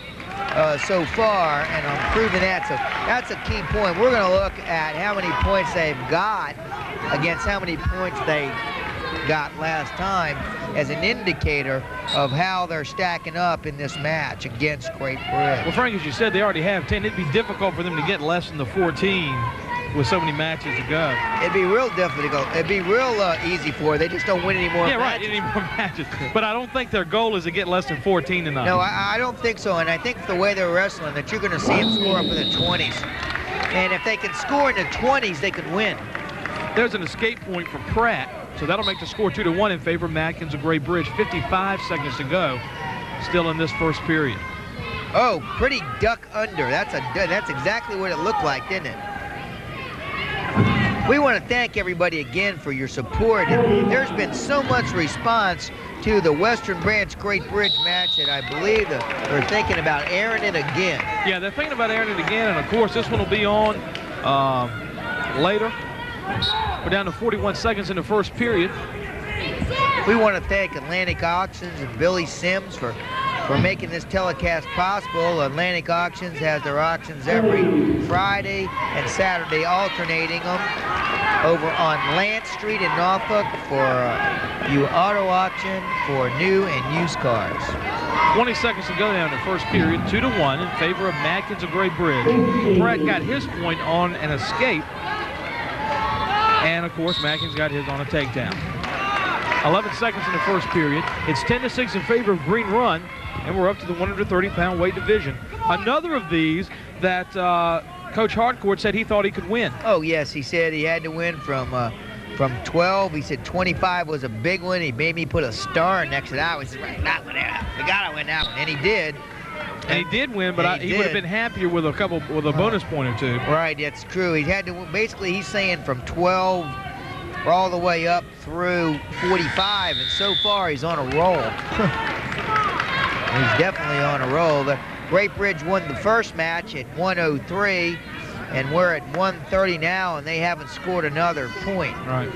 so far, and I'm proving that. So that's a key point. We're going to look at how many points they've got against how many points they got last time as an indicator of how they're stacking up in this match against Great Bridge. Well, Frank, as you said, they already have 10. It'd be difficult for them to get less than the 14 with so many matches to go. It'd be real difficult. It'd be real easy for her. They just don't win any more matches. Right, any more matches. But I don't think their goal is to get less than 14 tonight. No, I don't think so. And I think the way they're wrestling, that you're going to see them score up in the 20s. And if they can score in the 20s, they can win. There's an escape point for Pratt. So that'll make the score 2-1 in favor of Madkins of Great Bridge. 55 seconds to go, still in this first period. Oh, pretty duck under. That's exactly what it looked like, didn't it? We want to thank everybody again for your support. And there's been so much response to the Western Branch Great Bridge match that I believe that they're thinking about airing it again. Yeah, they're thinking about airing it again, and of course this one will be on later. We're down to 41 seconds in the first period. We want to thank Atlantic Auctions and Billy Sims for making this telecast possible. Atlantic Auctions has their auctions every Friday and Saturday, alternating them over on Lance Street in Norfolk for you auto auction for new and used cars. 20 seconds to go down in the first period, 2-1 in favor of Madkins of Great Bridge. Pratt got his point on an escape. And, of course, Madkins got his on a takedown. 11 seconds in the first period. It's 10-6 in favor of Green Run, and we're up to the 130-pound weight division. Another of these that Coach Harcourt said he thought he could win. Oh, yes, he said he had to win from 12. He said 25 was a big one. He made me put a star next to that. He said, right, that one, we got to win that one. And he did. And he did win, but he would have been happier with a bonus point or two. Right, that's true. He had to, basically, he's saying from 12 all the way up through 45, and so far he's on a roll. He's definitely on a roll. The Great Bridge won the first match at 103, and we're at 130 now, and they haven't scored another point. Right.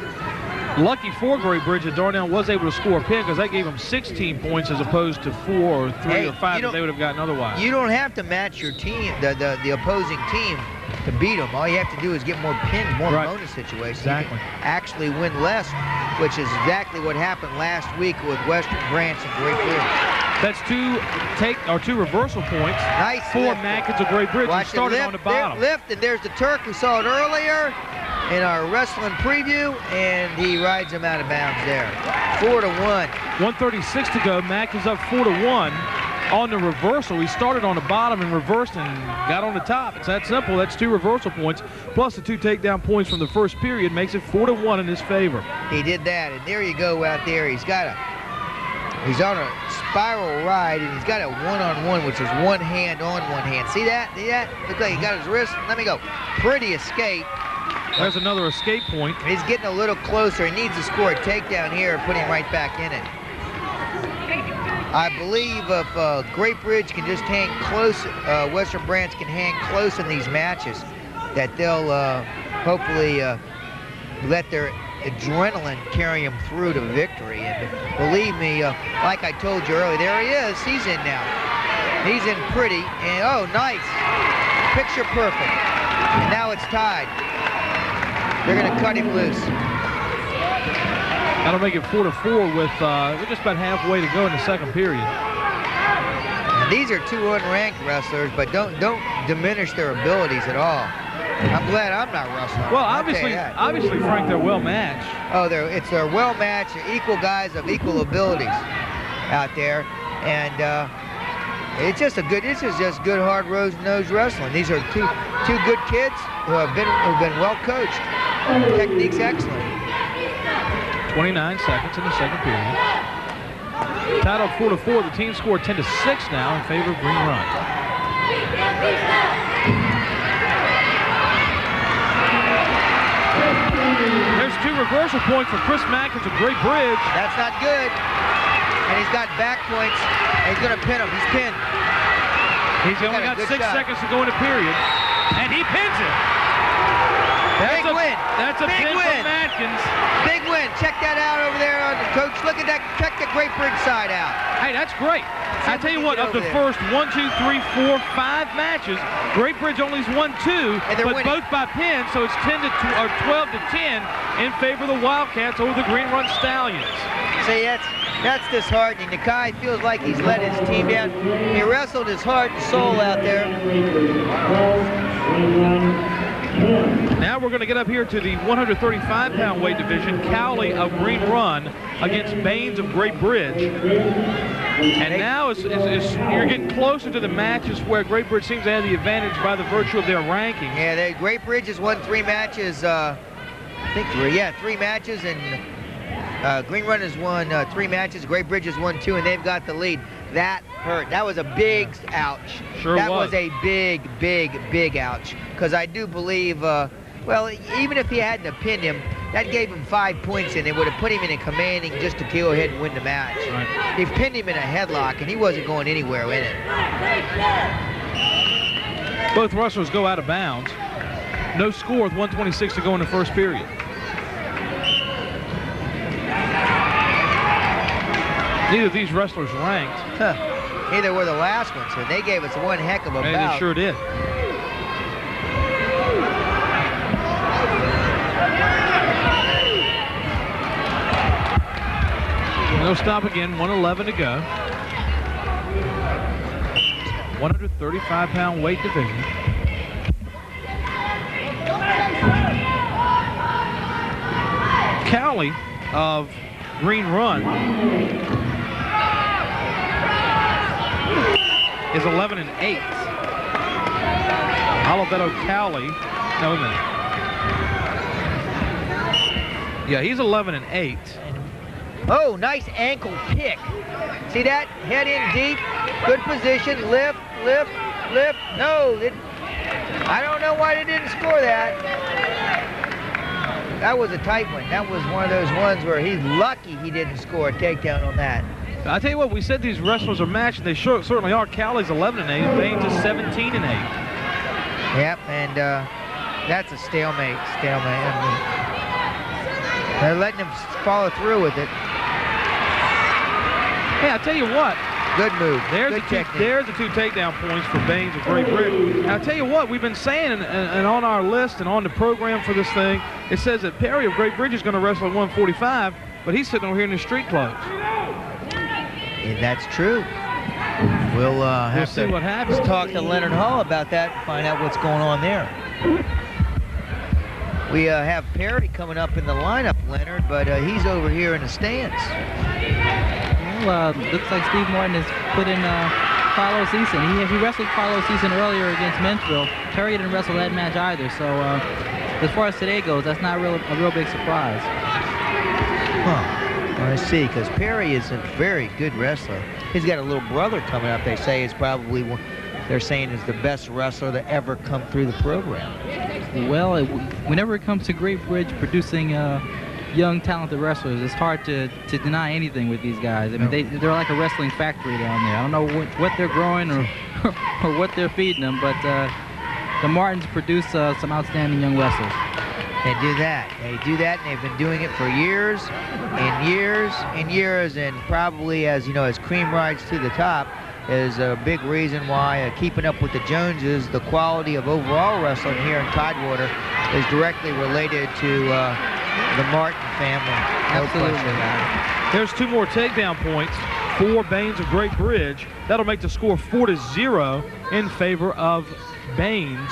Lucky for Great Bridge that Darnell was able to score a pin, because that gave them 16 points as opposed to 4 or 3 or 5 that they would have gotten otherwise. You don't have to match your team, the opposing team, to beat them. All you have to do is get more pins, more bonus situations. Exactly. You can actually win less, which is exactly what happened last week with Western Branch and Great Bridge. That's 2 reversal points for Madkins of Great Bridge. He started on the bottom. Lift, and there's the Turk. We saw it earlier in our wrestling preview, and he rides him out of bounds there. 4-1. 1:36 to go. Madkins up 4-1 on the reversal. He started on the bottom and reversed and got on the top. It's that simple. That's 2 reversal points, plus the 2 takedown points from the first period makes it 4-1 in his favor. He did that, and there you go out there. He's on a spiral ride, and he's got a one-on-one, which is one hand on one hand. See that? See that? Look like he got his wrist. Let me go. Pretty escape. There's another escape point. He's getting a little closer. He needs to score a takedown here and put him right back in it. I believe if Great Bridge can just hang close, Western Branch can hang close in these matches, that they'll hopefully let their adrenaline carry them through to victory. And believe me, like I told you earlier, there he is. He's in now. He's in pretty. And oh, nice. Picture perfect. And now it's tied. They're going to cut him loose. That'll make it 4-4 with we're just about halfway to go in the second period. And these are two unranked wrestlers, but don't diminish their abilities at all. I'm glad I'm not wrestling. Well, obviously, Frank, they're well matched. Oh, they're well matched. They're equal guys of equal abilities out there, and it's just good hard-nosed wrestling. These are two good kids who have been well coached. Technique's excellent. 29 seconds in the second period. Tied up 4-4. The team scored 10-6 now in favor of Green Run. There's 2 reversal points for Chris Mackins of Great Bridge. That's not good. And he's got back points, and he's going to pin him. He's pinned. He's only got 6 seconds to go in the period, and he pins it. Big win. That's a Big pin win. for Matkins. Big win. Check that out over there on the coach. Look at that. Check the Great Bridge side out. Hey, that's great. I tell you what, of the first 1, 2, 3, 4, 5 matches, Great Bridge only's won 2, but winning. both by pin, so it's 12 to 10 in favor of the Wildcats over the Green Run Stallions. See, that's disheartening. Nakai feels like he's let his team down. He wrestled his heart and soul out there. Now we're going to get up here to the 135-pound weight division. Cowley of Green Run against Baines of Great Bridge. And now you're getting closer to the matches where Great Bridge seems to have the advantage by the virtue of their rankings. Yeah, Great Bridge has won 3 matches. I think 3. Yeah, 3 matches, and Green Run has won 3 matches. Great Bridge has won 2, and they've got the lead. That hurt. That was a big ouch. Sure that was a big ouch. Because I do believe, well, even if he hadn't pinned him, that gave him 5 points, and it would have put him in a commanding just to go ahead and win the match. Right. He pinned him in a headlock, and he wasn't going anywhere in it. Both wrestlers go out of bounds. No score with 1:26 to go in the first period. Neither of these wrestlers ranked. Neither were the last ones, so they gave us one heck of a Hey, bout. they sure did. And they'll stop again, 1:11 to go. 135-pound weight division. Cowley of Green Run is 11-8. Oliveto Cowley, no, wait a minute. Yeah, he's 11-8. Oh, nice ankle kick. See that? Head in deep, good position, lift. No, I don't know why they didn't score that. That was a tight one. That was one of those ones where he's lucky he didn't score a takedown on that. I tell you what, we said these wrestlers are matched, and they certainly are. Cowley's 11-8, and Baines is 17-8. Yep, and that's a stalemate. I mean, they're letting him follow through with it. Hey, I tell you what. Good move. There's the 2 takedown points for Baines of Great Bridge. And I tell you what, we've been saying, and on our list and on the program for this thing, it says that Perry of Great Bridge is going to wrestle at 145, but he's sitting over here in his street clothes. And that's true. We'll have see to what happens. talk to Leonard Hall about that and find out what's going on there. We have Perry coming up in the lineup, Leonard, but he's over here in the stands. Well, looks like Steve Martin has put in Carlos Eason. He wrestled Carlos Eason earlier against Mentville. Perry didn't wrestle that match either, so as far as today goes, that's not a real big surprise. Huh. I see, because Perry is a very good wrestler. He's got a little brother coming up, they say is probably one, they're saying is the best wrestler to ever come through the program. Well, whenever it comes to Great Bridge producing young, talented wrestlers. It's hard to deny anything with these guys. I mean, they're like a wrestling factory down there. I don't know what they're growing or or what they're feeding them, but the Martins produce some outstanding young wrestlers. They do that. They do that, and they've been doing it for years and years and years. And probably, as you know, as Cream rides to the top, is a big reason why keeping up with the Joneses, the quality of overall wrestling here in Tidewater, is directly related to the Martin family. No question about it. There's 2 more takedown points for Baines of Great Bridge. That'll make the score 4-0 in favor of Baines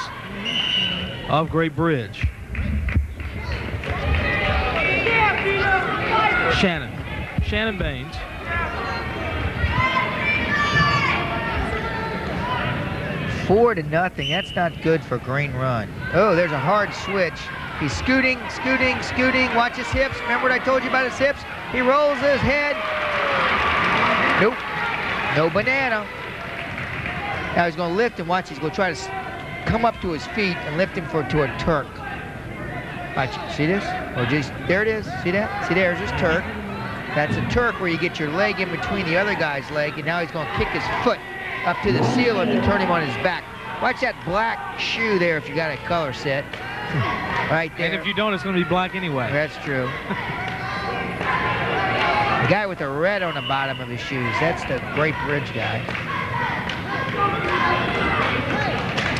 of Great Bridge. Shannon Baines. Four to nothing. That's not good for Green Run. Oh, there's a hard switch. He's scooting. Watch his hips. Remember what I told you about his hips? He rolls his head. Nope. No banana. Now he's going to lift him. Watch. He's going to try to come up to his feet and lift him to a Turk. Watch. See this? Or just there it is. See that? See there's his Turk. That's a Turk where you get your leg in between the other guy's leg, and now he's going to kick his foot up to the ceiling to turn him on his back. Watch that black shoe there if you got a color set. Right there. And if you don't, it's going to be black anyway. That's true. The guy with the red on the bottom of his shoes, that's the Great Bridge guy.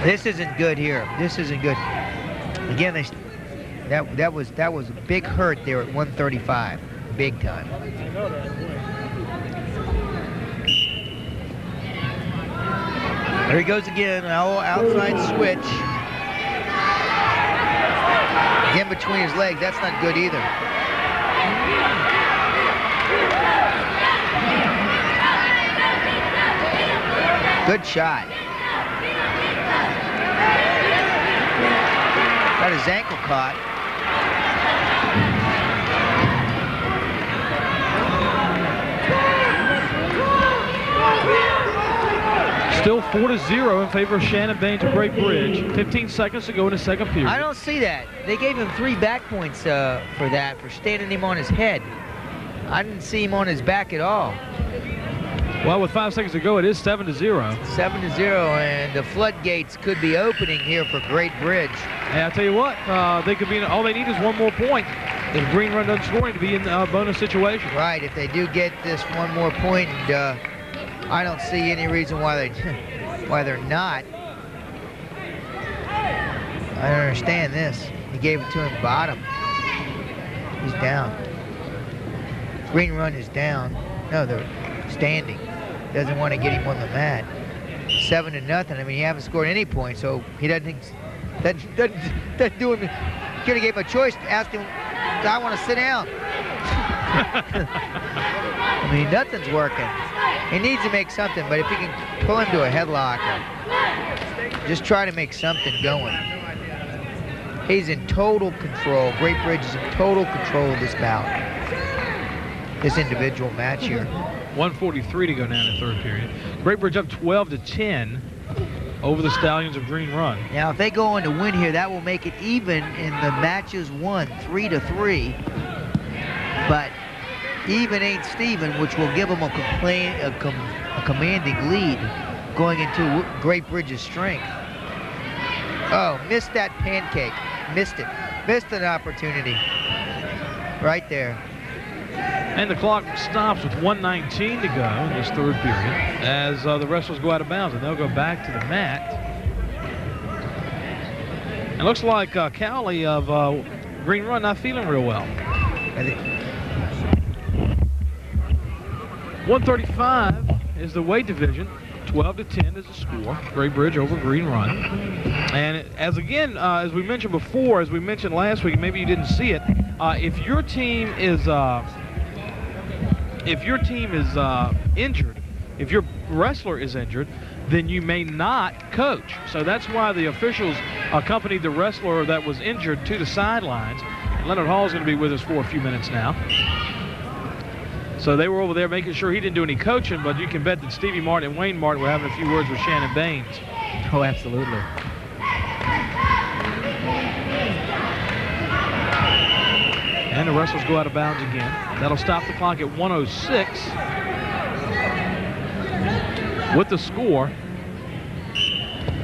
This isn't good here. This isn't good. Again, that was a big hurt there at 135. Big time. There he goes again, outside switch. Again between his legs, that's not good either. Good shot. Got his ankle caught. Still 4-0 in favor of Shannon Baines of Great Bridge. 15 seconds to go in the second period. I don't see that. They gave him 3 back points for that, for standing him on his head. I didn't see him on his back at all. Well, with 5 seconds to go, it is 7-0. 7-0, and the floodgates could be opening here for Great Bridge. Hey, I'll tell you what, they could be. All they need is 1 more point. If Green Run doesn't score, to be in a bonus situation. Right. If they do get this 1 more point, and I don't see any reason why they're not. I don't understand this. He gave it to him bottom. He's down. Green Run is down. No, they're standing. Doesn't want to get him on the mat. 7-0. I mean, he hasn't scored any points, so he doesn't do him. Could have gave him a choice. Asked him, I want to sit down. I mean, nothing's working. He needs to make something, but if he can pull him to a headlock or just try to make something going. He's in total control. Great Bridge is in total control of this bout. This individual match here. 1:43 to go now in the third period. Great Bridge up 12-10 over the Stallions of Green Run. Now, if they go on to win here, that will make it even in the matches won, 3-3. But even ain't Steven, which will give them a commanding lead going into Great Bridge's strength. Oh, missed that pancake. Missed it. Missed an opportunity. Right there. And the clock stops with 1:19 to go in this third period as the wrestlers go out of bounds, and they'll go back to the mat. It looks like Cowley of Green Run not feeling real well. 135 is the weight division. 12-10 is the score. Great Bridge over Green Run. And as we mentioned before, as we mentioned last week, maybe you didn't see it, if your team is injured, if your wrestler is injured, then you may not coach. So that's why the officials accompanied the wrestler that was injured to the sidelines. Leonard Hall is going to be with us for a few minutes now. So they were over there making sure he didn't do any coaching, but you can bet that Stevie Martin and Wayne Martin were having a few words with Shannon Baines. Oh, absolutely. And the wrestlers go out of bounds again. That'll stop the clock at 1:06. With the score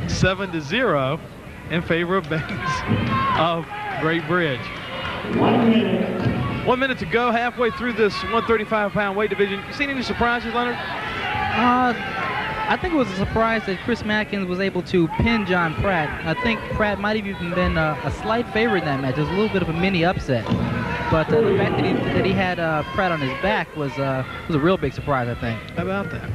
7-0 in favor of Baines of Great Bridge. 1 minute. 1 minute to go, halfway through this 135-pound weight division. You seen any surprises, Leonard? I think it was a surprise that Chris Matkins was able to pin John Pratt. I think Pratt might have even been a slight favorite in that match. It was a little bit of a mini upset. But the fact that he had Pratt on his back was a real big surprise, I think. How about that?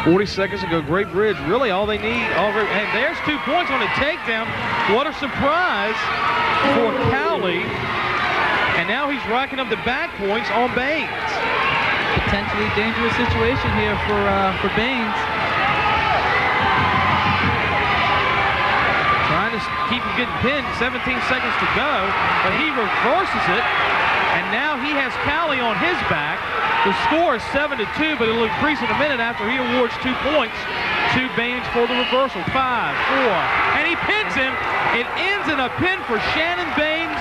40 seconds to go. Great Bridge, really all they need. And there's 2 points on a takedown. What a surprise for Cowley. And now he's racking up the back points on Baines. Potentially dangerous situation here for Baines. Trying to keep him getting pinned. 17 seconds to go. But he reverses it. And now he has Cowley on his back. The score is 7-2, but it'll increase in a minute after he awards 2 points to Baines for the reversal. 5, 4, and he pins him. It ends in a pin for Shannon Baines.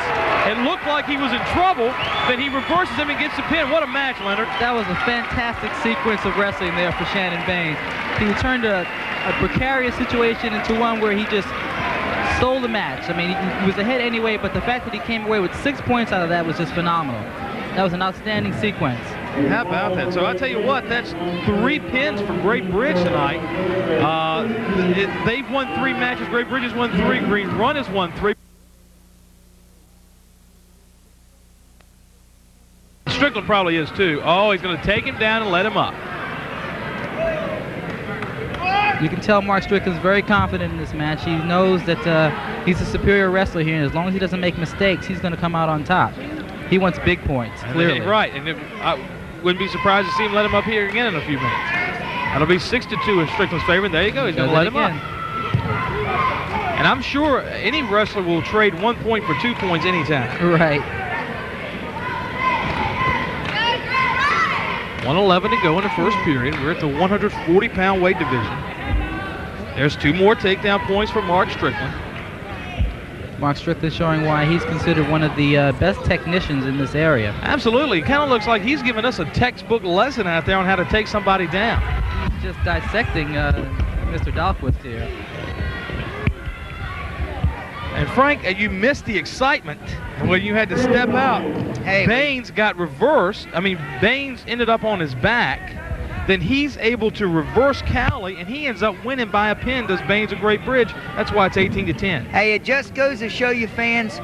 It looked like he was in trouble. Then he reverses him and gets the pin. What a match, Leonard. That was a fantastic sequence of wrestling there for Shannon Baines. He turned a precarious situation into one where he just stole the match. I mean, he was ahead anyway, but the fact that he came away with 6 points out of that was just phenomenal. That was an outstanding sequence. How about that? So I tell you what, that's 3 pins for Great Bridge tonight. They've won 3 matches. Great Bridge has won 3. Green Run has won 3. Strickland probably is too. Oh, he's going to take him down and let him up. You can tell Mark Strickland's very confident in this match. He knows that he's a superior wrestler here, and as long as he doesn't make mistakes, he's going to come out on top. He wants big points, clearly. Right, and I wouldn't be surprised to see him let him up here again in a few minutes. That'll be 6-2 in Strickland's favor. There you go. He's going to let him up. And I'm sure any wrestler will trade 1 point for 2 points anytime. Right. 1:11 to go in the first period. We're at the 140-pound weight division. There's 2 more takedown points for Mark Strickland. Mark Strickland showing why he's considered one of the best technicians in this area. Absolutely. It kind of looks like he's giving us a textbook lesson out there on how to take somebody down. Just dissecting Mr. Dahlquist here. And Frank, you missed the excitement when you had to step out. Hey, Baines got reversed. I mean, Baines ended up on his back. Then he's able to reverse Cowley, and he ends up winning by a pin. Does Baines of Great Bridge? That's why it's 18-10. Hey, it just goes to show you, fans,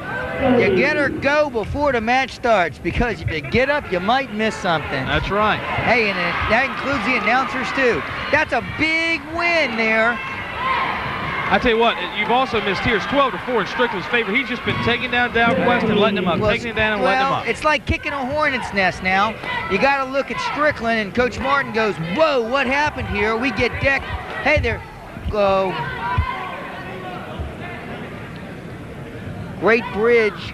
you get or go before the match starts, because if you get up, you might miss something. That's right. Hey, and that includes the announcers, too. That's a big win there. I tell you what, you've also missed here. It's 12-4 in Strickland's favor. He's just been taking down Dalquist and letting him up, taking him down and letting him up. It's like kicking a hornet's nest now. You got to look at Strickland, and Coach Martin goes, whoa, what happened here? We get decked. Hey, there go. Great Bridge.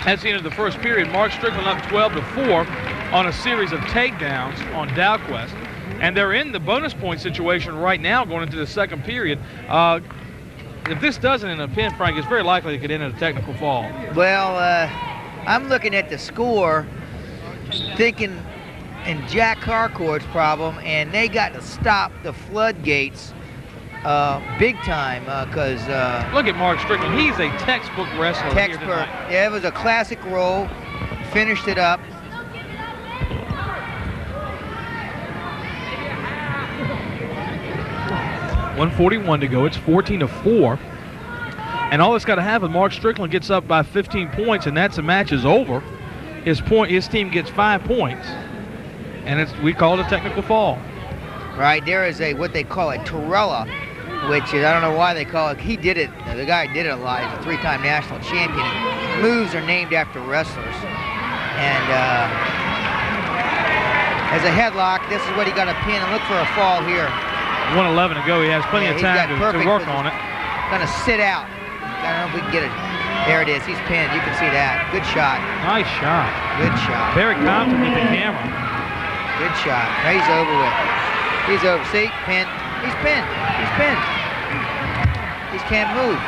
That's the end of the first period. Mark Strickland up 12-4 on a series of takedowns on Dalquist. And they're in the bonus point situation right now going into the second period. If this doesn't end in a pin, Frank, it's very likely it could end in a technical fall. Well, I'm looking at the score, thinking in Jack Harcourt's problem, and they got to stop the floodgates big time because... Look at Mark Strickland. He's a textbook wrestler here tonight. Yeah, it was a classic roll. Finished it up. .141 to go. It's 14-4. And all that's got to happen, Mark Strickland gets up by 15 points, and that's the match is over. His team gets 5 points, and we call it a technical fall. Right, there is what they call a Torella, which is, I don't know why they call it. He did it. The guy did it a lot. He's a 3-time national champion. Moves are named after wrestlers. And as a headlock, this is what he got to pin, and look for a fall here. 1:11 to go. He has plenty of time to work on it. Gonna sit out. I don't know if we can get it. There it is. He's pinned. You can see that. Good shot. Nice shot. Good shot. Very confident with the camera. Good shot. Now he's over with. He's over. See? Pinned. He's pinned. He's pinned. He can't move.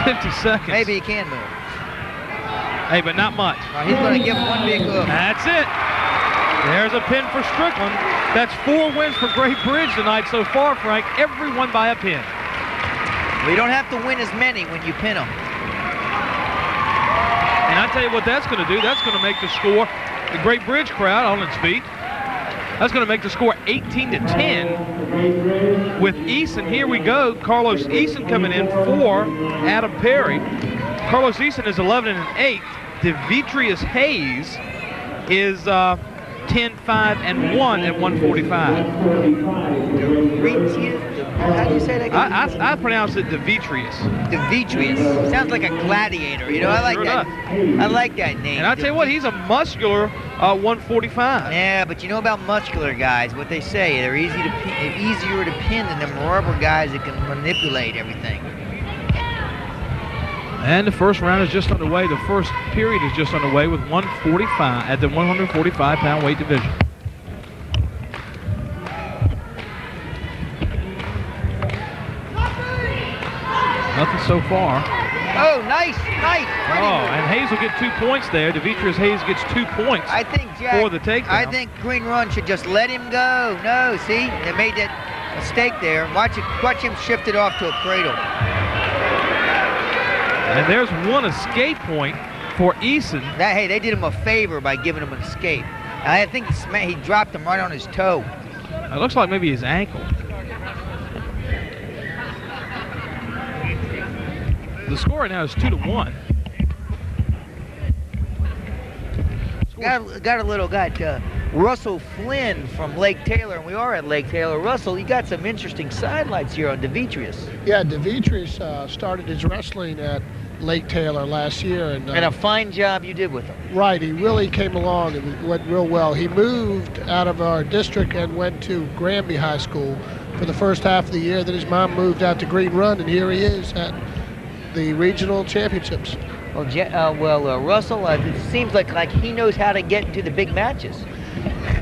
50 seconds. Maybe he can move. Hey, but not much. He's going to give him one big hook. That's it. There's a pin for Strickland. That's 4 wins for Great Bridge tonight so far, Frank. Everyone by a pin. Well, you don't have to win as many when you pin them. And I tell you what that's going to do. That's going to make the score, the Great Bridge crowd on its feet. That's going to make the score 18-10 with Eason. Here we go. Carlos Eason coming in for Adam Perry. Carlos Eason is 11-8. Demetrius Hayes is 10-5-1 at 145. How do you say that again? I pronounce it Demetrius. Demetrius. Sounds like a gladiator. You know, I like Sure that. does. I like that name. And I tell you what, he's a muscular 145. Yeah, but you know about muscular guys, what they say, they're easier to pin than them rubber guys that can manipulate everything. And the first round is just underway. The first period is just underway with 145 at the 145-pound weight division. Nothing so far. Oh, nice. Oh, and Hayes will get 2 points there. Demetrius Hayes gets 2 points I think, Jack, for the takedown. I think Green Run should just let him go. No, see, they made that mistake there. Watch him shift it off to a cradle. And there's one escape point for Eason. Hey, they did him a favor by giving him an escape. I think he dropped him right on his toe. It looks like maybe his ankle. The score right now is 2-1. Got Russell Flynn from Lake Taylor, and we are at Lake Taylor. Russell, you got some interesting sidelights here on Demetrius. Yeah, Demetrius started his wrestling at Lake Taylor last year. And a fine job you did with him. Right, he really came along and went real well. He moved out of our district and went to Granby High School for the first half of the year. Then his mom moved out to Green Run, and here he is at the regional championships. Well, Russell, it seems like he knows how to get into the big matches.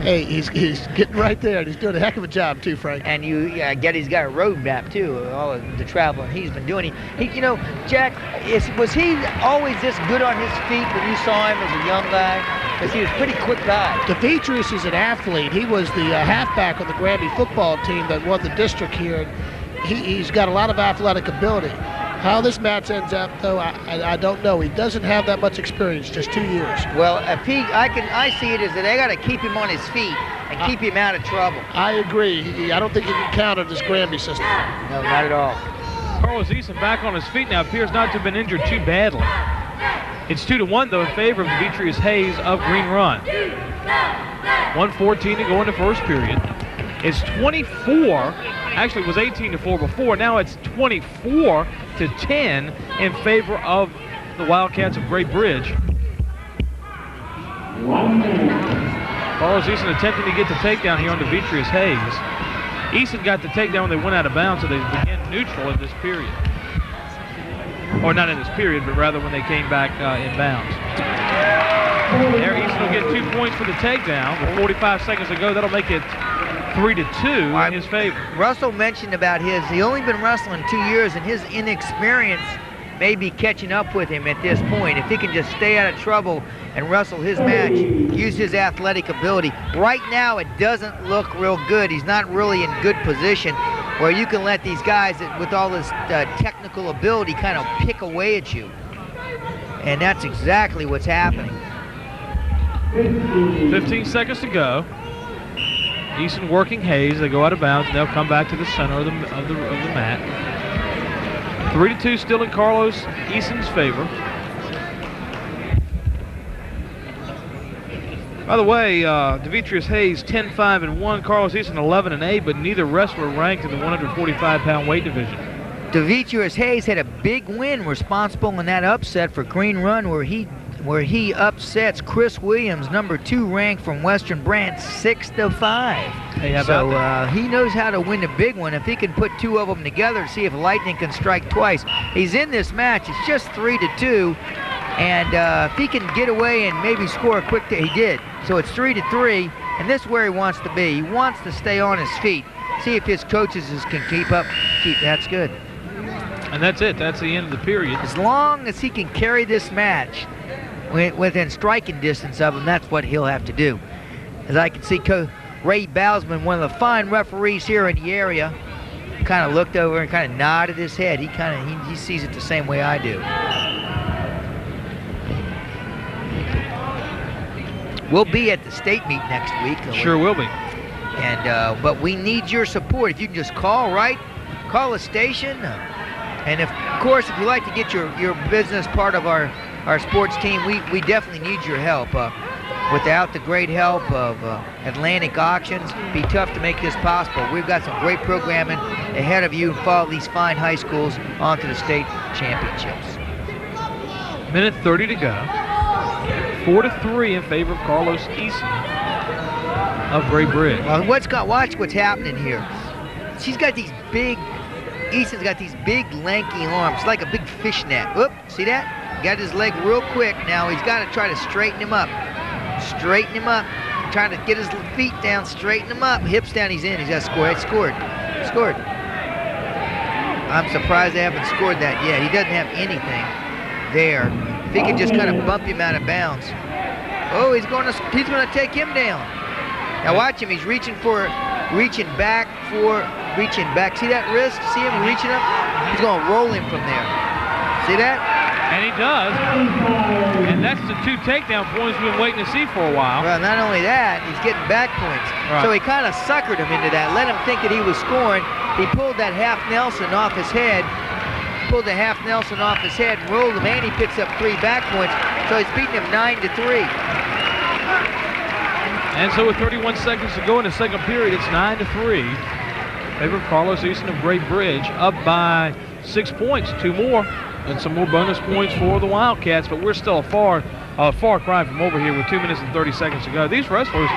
Hey, he's getting right there, and he's doing a heck of a job too, Frank. And I get he's got a road map too, all of the traveling he's been doing. He Jack, was he always this good on his feet when you saw him as a young guy? Because he was a pretty quick guy. Demetrius is an athlete. He was the halfback on the Granby football team that won the district here. He's got a lot of athletic ability. How this match ends up, though, I don't know. He doesn't have that much experience, just 2 years. Well, I see it as that they got to keep him on his feet and keep him out of trouble. I agree. I don't think he can count on this Granby system. No, not at all. Carlos Eason back on his feet now. Appears not to have been injured too badly. It's 2-1, though, in favor of Demetrius Hayes of Green Run. 1:14 to go in the first period. It's 24. Actually, it was 18-4 before. Now it's 24-10 in favor of the Wildcats of Great Bridge. 1 minute. Carlos Eason attempting to get the takedown here on Demetrius Hayes. Eason got the takedown when they went out of bounds, so they began neutral in this period. Or not in this period, but rather when they came back in bounds. There, Eason will get 2 points for the takedown. With 45 seconds to go, that'll make it 3-2 in his favor. Russell mentioned about he only been wrestling 2 years, and his inexperience may be catching up with him at this point. If he can just stay out of trouble and wrestle his match, use his athletic ability. Right now, it doesn't look real good. He's not really in good position where you can let these guys with all this technical ability kind of pick away at you. And that's exactly what's happening. 15 seconds to go. Eason working Hayes. They go out of bounds, and they'll come back to the center of the mat. 3-2 still in Carlos Eason's favor. By the way, Demetrius Hayes 10-5-1, Carlos Eason 11-8, but neither wrestler ranked in the 145-pound weight division. Demetrius Hayes had a big win responsible in that upset for Green Run where he upsets Chris Williams, number 2 ranked from Western Branch, 6-5. Hey, how about that? He knows how to win a big one. If he can put 2 of them together, see if Lightning can strike twice. He's in this match. It's just 3-2. And if he can get away and maybe score a quick, he did. So it's 3-3, and this is where he wants to be. He wants to stay on his feet. See if his coaches can keep up. That's good. And that's it. That's the end of the period. As long as he can carry this match within striking distance of him, that's what he'll have to do. As I can see Ray Bousman, one of the fine referees here in the area, kind of looked over and kind of nodded his head. He sees it the same way I do. We'll be at the state meet next week. Sure will be. And but we need your support. If you can just call a station. And of course, if you like to get your business part of our sports team, we definitely need your help. Without the great help of Atlantic Auctions, it'd be tough to make this possible. We've got some great programming ahead of you and follow these fine high schools onto the state championships. Minute 30 to go. 4-3 in favor of Carlos Eason of Great Bridge. Well, watch what's happening here. Eason's got these big lanky arms, like a big fishnet. Whoop, see that? Got his leg real quick. Now he's got to try to straighten him up. Trying to get his feet down, straighten him up. Hips down, he's in. He's got to score. It's scored. I'm surprised they haven't scored that yet. He doesn't have anything there. If he can just kind of bump him out of bounds. Oh, he's going to take him down. Now watch him. He's reaching back. See that wrist? See him reaching up? He's going to roll him from there. See that? And he does. And that's the 2 takedown points we've been waiting to see for a while. Well, not only that, he's getting back points. Right. So he kind of suckered him into that, let him think that he was scoring. He pulled that half Nelson off his head, rolled him, and he picks up 3 back points. So he's beating him 9-3. And so with 31 seconds to go in the second period, it's 9-3. Favor of Carlos Eason of Great Bridge, up by 6 points, 2 more. And some more bonus points for the Wildcats, but we're still a far cry from over here with 2 minutes and 30 seconds to go. These wrestlers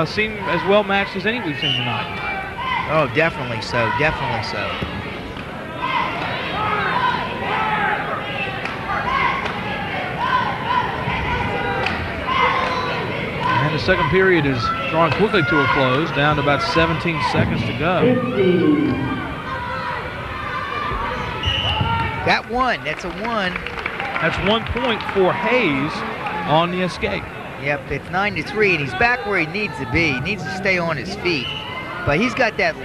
seem as well matched as any we've seen tonight. Oh, definitely so. And the second period is drawing quickly to a close, down to about 17 seconds to go. That's a 1. That's 1 point for Hayes on the escape. Yep, it's 9-3, and he's back where he needs to be. He needs to stay on his feet. But he's got that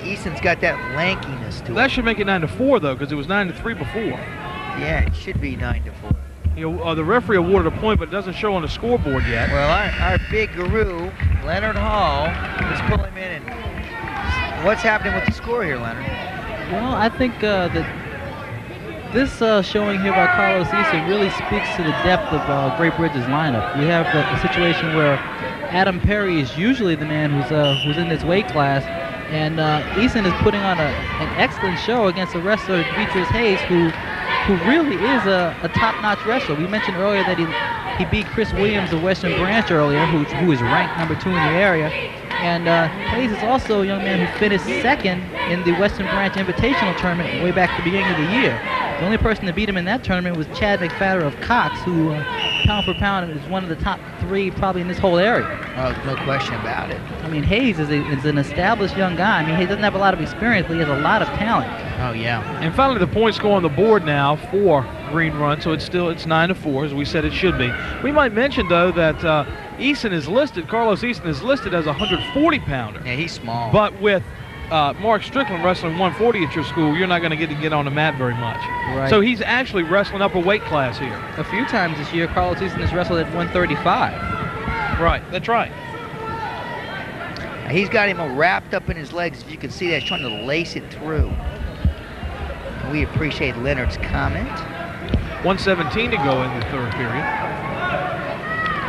Eason's got that lankiness to him. That should make it 9-4, though, because it was 9-3 before. Yeah, it should be 9-4. The referee awarded a point, but it doesn't show on the scoreboard yet. Well, our big guru, Leonard Hall, is pulling him in. And what's happening with the score here, Leonard? Well, I think that this showing here by Carlos Eason really speaks to the depth of Great Bridge's lineup. We have the situation where Adam Perry is usually the man who's in this weight class, and Eason is putting on an excellent show against a wrestler, Demetrius Hayes, who really is a top-notch wrestler. We mentioned earlier that he beat Chris Williams of Western Branch earlier, who is ranked number 2 in the area. And Hayes is also a young man who finished 2nd in the Western Branch Invitational Tournament way back at the beginning of the year. The only person to beat him in that tournament was Chad McFadder of Cox, who pound for pound is one of the top 3 probably in this whole area. Oh, no question about it. I mean, Hayes is an established young guy. I mean, he doesn't have a lot of experience, but he has a lot of talent. Oh, yeah. And finally, the points go on the board now for Green Run, so it's 9-4, as we said it should be. We might mention, though, that Carlos Eason is listed as a 140-pounder. Yeah, he's small. But with Mark Strickland wrestling 140 at your school, you're not going to get on the mat very much. Right. So he's actually wrestling up a weight class here. A few times this year, Carlos Eason has wrestled at 135. Right, that's right. He's got him wrapped up in his legs. If you can see that, he's trying to lace it through. We appreciate Leonard's comment. 1:17 to go in the third period.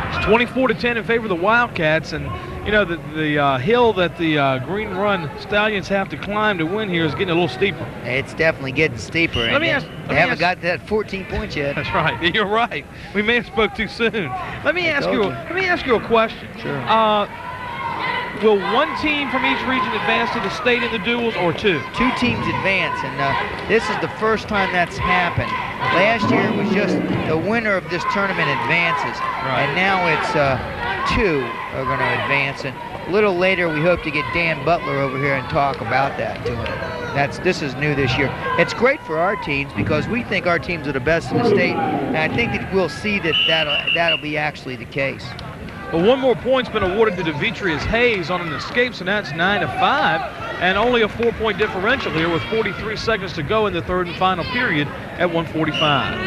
It's 24-10 in favor of the Wildcats, and you know the hill that the Green Run Stallions have to climb to win here is getting a little steeper. It's definitely getting steeper. They haven't got to that 14 points yet. That's right. You're right. We may have spoke too soon. Let me ask you a question. Sure. Will one team from each region advance to the state in the duels, or 2? 2 teams advance, and this is the first time that's happened. Last year it was just the winner of this tournament advances, right. And now it's 2 are going to advance, and a little later we hope to get Dan Butler over here and talk about that to him. This is new this year. It's great for our teams because we think our teams are the best in the state, and I think that we'll see that'll be actually the case. Well, one more point's been awarded to Demetrius Hayes on an escape, so that's 9-5, and only a 4-point differential here with 43 seconds to go in the third and final period at 1:45.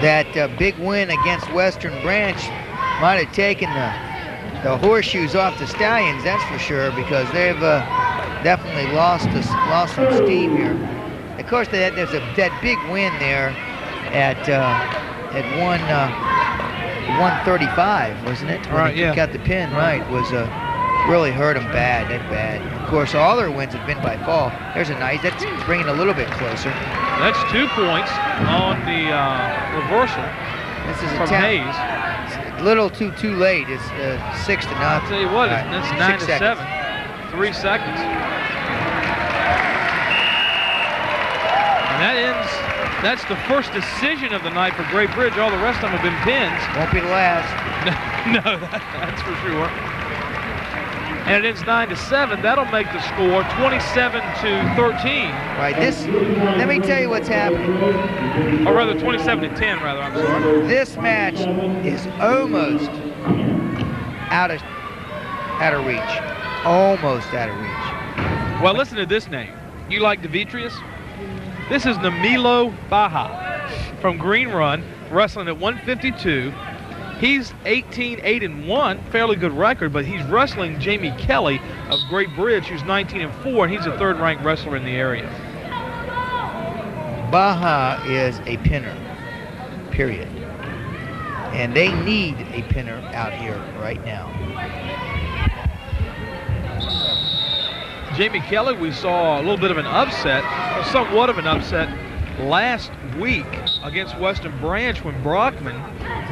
That big win against Western Branch might have taken the horseshoes off the Stallions, that's for sure, because they've definitely lost some steam here. Of course, there's that big win there at 135, wasn't it? Right, yeah. Got the pin right. Was really hurt them bad. Of course, all their wins have been by fall. There's a nice. That's bringing a little bit closer. That's 2 points on the reversal This is from Hayes. It's a little too late. It's 6-0. I'll tell you what, Right. that's 6 9-7. seconds. 3 seconds. And that ends. That's the first decision of the night for Great Bridge. All the rest of them have been pins. Won't be the last. No, that's for sure. And it ends 9-7. That'll make the score 27-13. Right. Let me tell you what's happening. Or rather, 27-10. Rather, I'm sorry. This match is almost out of reach. Almost out of reach. Well, listen to this name. You like Demetrius? This is Namilo Baja from Green Run, wrestling at 152. He's 18-8-1, fairly good record, but he's wrestling Jamie Kelly of Great Bridge, who's 19-4, and he's a third-ranked wrestler in the area. Baja is a pinner, period. And they need a pinner out here right now. Jamie Kelly, we saw a little bit of an upset, or somewhat of an upset, last week against Western Branch when Brockman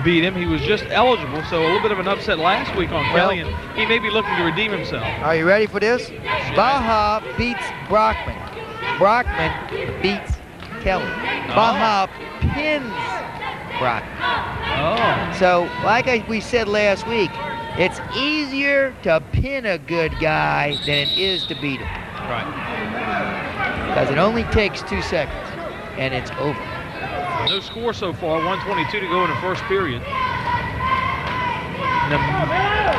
beat him. He was just eligible, so a little bit of an upset last week on Kelly, and he may be looking to redeem himself. Are you ready for this? Baja beats Brockman. Brockman beats Kelly. Baja pins Brockman. Oh. So, like we said last week, it's easier to pin a good guy than it is to beat him. Right. Because it only takes 2 seconds, and it's over. No score so far, 1:22 to go in the first period.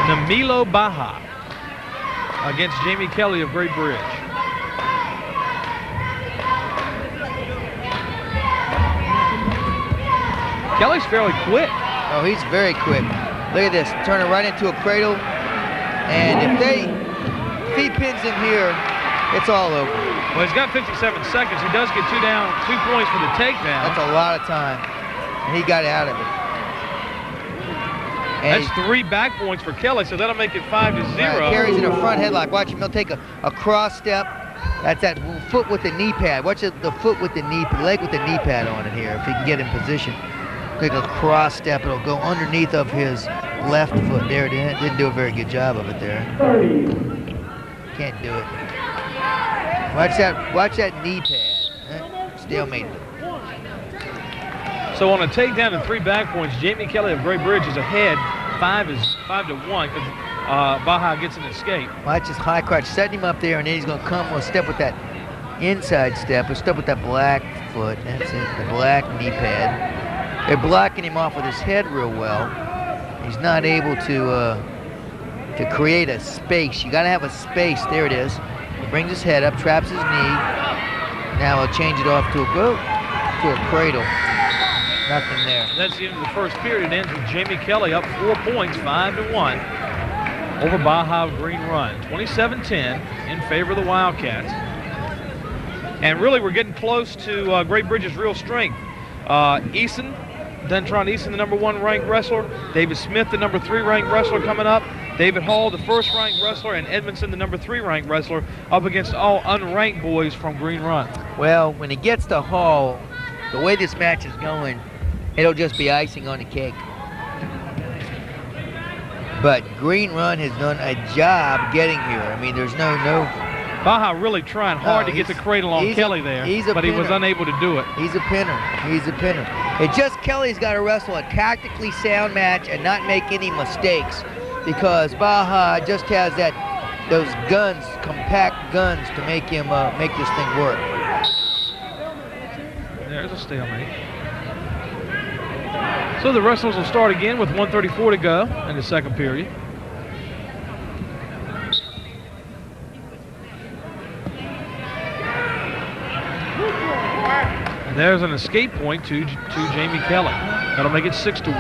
Namilo Baja against Jamie Kelly of Great Bridge. Kelly's fairly quick. Oh, he's very quick. Look at this, turn it right into a cradle. And if he pins him here, it's all over. Well, he's got 57 seconds. He does get 2 points for the takedown. That's a lot of time. And he got out of it. And That's 3 back points for Kelly, so that'll make it 5-0. Carries in a front headlock. Watch him. He'll take a cross step. That's that foot with the knee pad. Watch the foot with the leg with the knee pad on it here. If he can get in position. Take a cross step. It'll go underneath of his left foot. There it is. Didn't do a very good job of it there. Can't do it. Watch that knee pad. Stalemate. So on a takedown and 3 back points, Jamie Kelly of Great Bridge is ahead. 5-1 because Baja gets an escape. Watch his high crotch, setting him up there, and then he's going to come with a step with that inside step, a step with that black foot. That's it, the black knee pad. They're blocking him off with his head real well. He's not able to create a space. You got to have a space. There it is. He brings his head up, traps his knee. Now he'll change it off to a cradle. Nothing there. That's the end of the first period. It ends with Jamie Kelly up 4 points, 5-1 over Baja Green Run. 27-10 in favor of the Wildcats. And really, we're getting close to Great Bridge's real strength. Dentron Eason, the #1 ranked wrestler. David Smith, the #3 ranked wrestler coming up. David Hall, the 1st ranked wrestler, and Edmondson, the #3 ranked wrestler, up against all unranked boys from Green Run. Well, when it gets to Hall, the way this match is going, it'll just be icing on the cake. But Green Run has done a job getting here. I mean, there's no Baja really trying hard to get the cradle on Kelly there, but he was unable to do it. He's a pinner. It's just Kelly's got to wrestle a tactically sound match and not make any mistakes, because Baja just has those guns, compact guns, to make him make this thing work. There's a stalemate. So the wrestlers will start again with 1:34 to go in the second period. And there's an escape point to Jamie Kelly. That'll make it 6-1.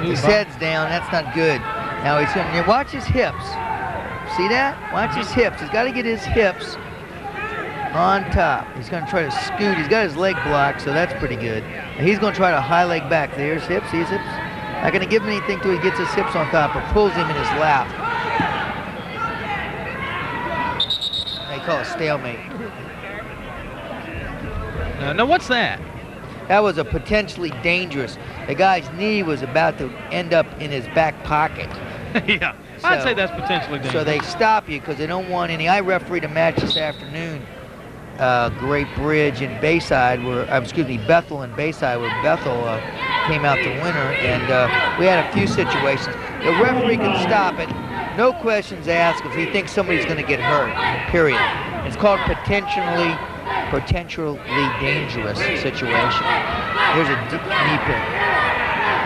His head's down. That's not good. Now he's going to watch his hips. See that? Watch his hips. He's got to get his hips on top. He's going to try to scoot. He's got his leg blocked, so that's pretty good. And he's going to try to high leg back. There's hips. See his hips? Not going to give him anything till he gets his hips on top or pulls him in his lap. They call it stalemate. Now what's that? That was a potentially dangerous. The guy's knee was about to end up in his back pocket. Yeah, I'd say that's potentially dangerous. So they stop you because they don't want any. I refereed a match this afternoon, Great Bridge and Bayside, Bethel and Bayside, where Bethel came out the winner, and we had a few situations. The referee can stop it, no questions asked, if he thinks somebody's going to get hurt, period. It's called potentially dangerous situation. Here's a knee pick.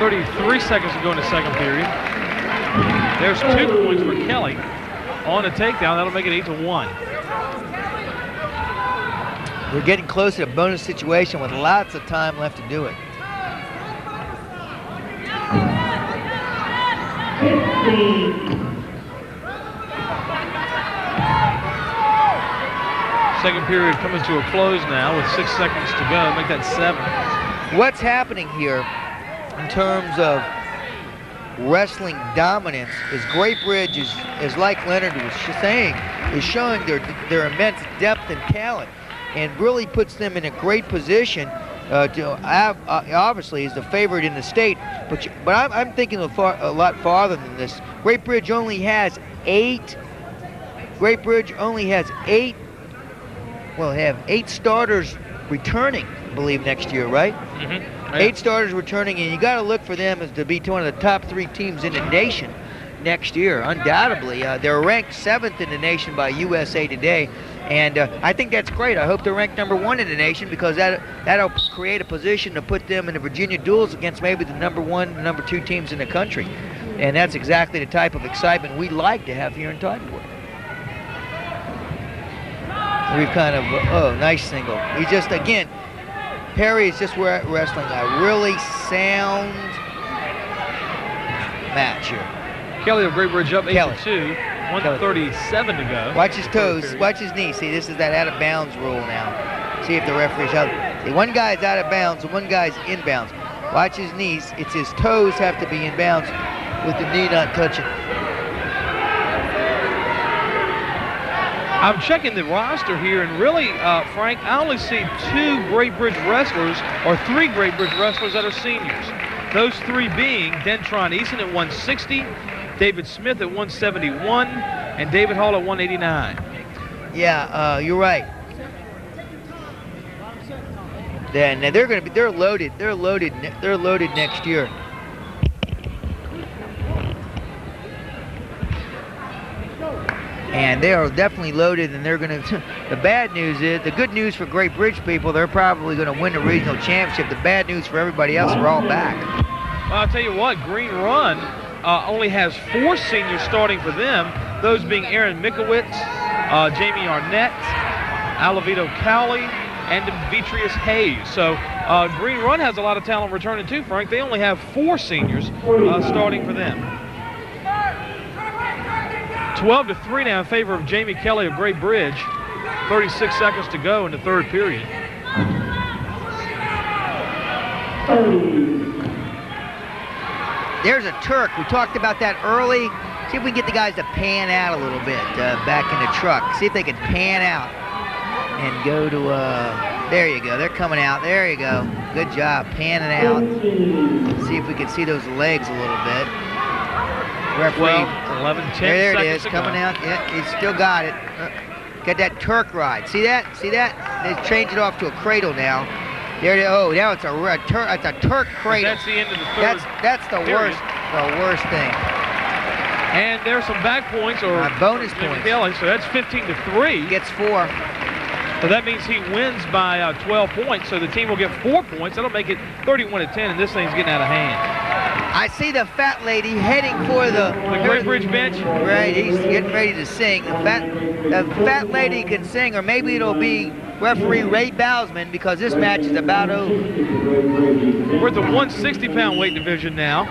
33 seconds to go in the second period. There's 2 points for Kelly on a takedown. That'll make it 8-1. We're getting close to a bonus situation with lots of time left to do it. Second period coming to a close now with 6 seconds to go. Make that 7. What's happening here in terms of wrestling dominance is Great Bridge is like Leonard was saying, is showing their immense depth and talent, and really puts them in a great position to obviously is the favorite in the state. But I'm thinking a lot farther than this. Great Bridge only has 8. Great Bridge only has 8. Well, have 8 starters returning, I believe, next year, right? Mm-hmm. Yeah. 8 starters returning, and you got to look for them as to be one of the top 3 teams in the nation next year. Undoubtedly, they're ranked 7th in the nation by USA Today, and I think that's great. I hope they're ranked number 1 in the nation, because that'll create a position to put them in the Virginia duels against maybe the number 1 and number 2 teams in the country, and that's exactly the type of excitement we like to have here in Tidewater. We've kind of, nice single. He's just, again, Perry is just wrestling a really sound match here. Kelly of Great Bridge up 8-2, 1:37 to go. Watch his toes, watch his knee. See, this is that out of bounds rule now. See if the referee's out. See, one guy's out of bounds and one guy's inbounds. Watch his knees. It's his toes have to be in bounds with the knee not touching. I'm checking the roster here, and really, Frank, I only see 2 Great Bridge wrestlers, or 3 Great Bridge wrestlers that are seniors. Those 3 being Dentron Eason at 160, David Smith at 171, and David Hall at 189. Yeah, you're right. Then they're loaded. They're loaded next year. And they are definitely loaded, and they're going to. The bad news is, the good news for Great Bridge people, they're probably going to win the regional championship. The bad news for everybody else, we're all back. Well, I'll tell you what, Green Run only has 4 seniors starting for them, those being Aaron Mikowitz, Jamie Arnett, Alavito Cowley, and Demetrius Hayes. So Green Run has a lot of talent returning too, Frank. They only have 4 seniors starting for them. 12-3 now in favor of Jamie Kelly of Great Bridge. 36 seconds to go in the third period. There's a Turk. We talked about that early. See if we can get the guys to pan out a little bit back in the truck. See if they can pan out and go to, there you go. They're coming out. There you go. Good job panning out. See if we can see those legs a little bit. Referee 11, 10 There it seconds is, to coming go. out. Yeah, he's still got it. Got that Turk ride. See that? See that? They changed it off to a cradle now. There it is. Oh, now it's a Turk cradle. That's the end of the third. That's the period. worst thing. And there's some back points or bonus points. So that's 15-3. Gets 4. So that means he wins by 12 points. So the team will get 4 points. That'll make it 31-10, and this thing's getting out of hand. I see the fat lady heading for the Great Bridge bench. Right, he's getting ready to sing. The fat lady can sing, or maybe it'll be referee Ray Bousman, because this match is about over. We're at the 160-pound weight division now.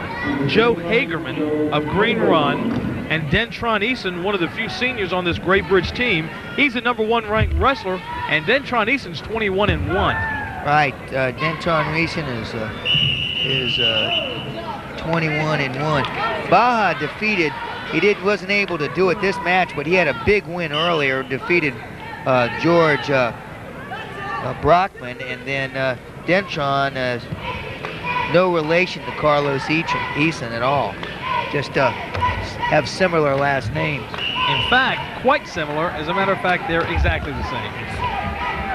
Joe Hagerman of Green Run and Dentron Eason, one of the few seniors on this Great Bridge team. He's the #1 ranked wrestler, and Dentron Eason's 21-1. Right, Dentron Eason is 21-1. Baja defeated. Wasn't able to do it this match, but he had a big win earlier. Defeated George Brockman, and then Dentron, no relation to Carlos Eason at all. Just have similar last names. In fact, quite similar. As a matter of fact, they're exactly the same.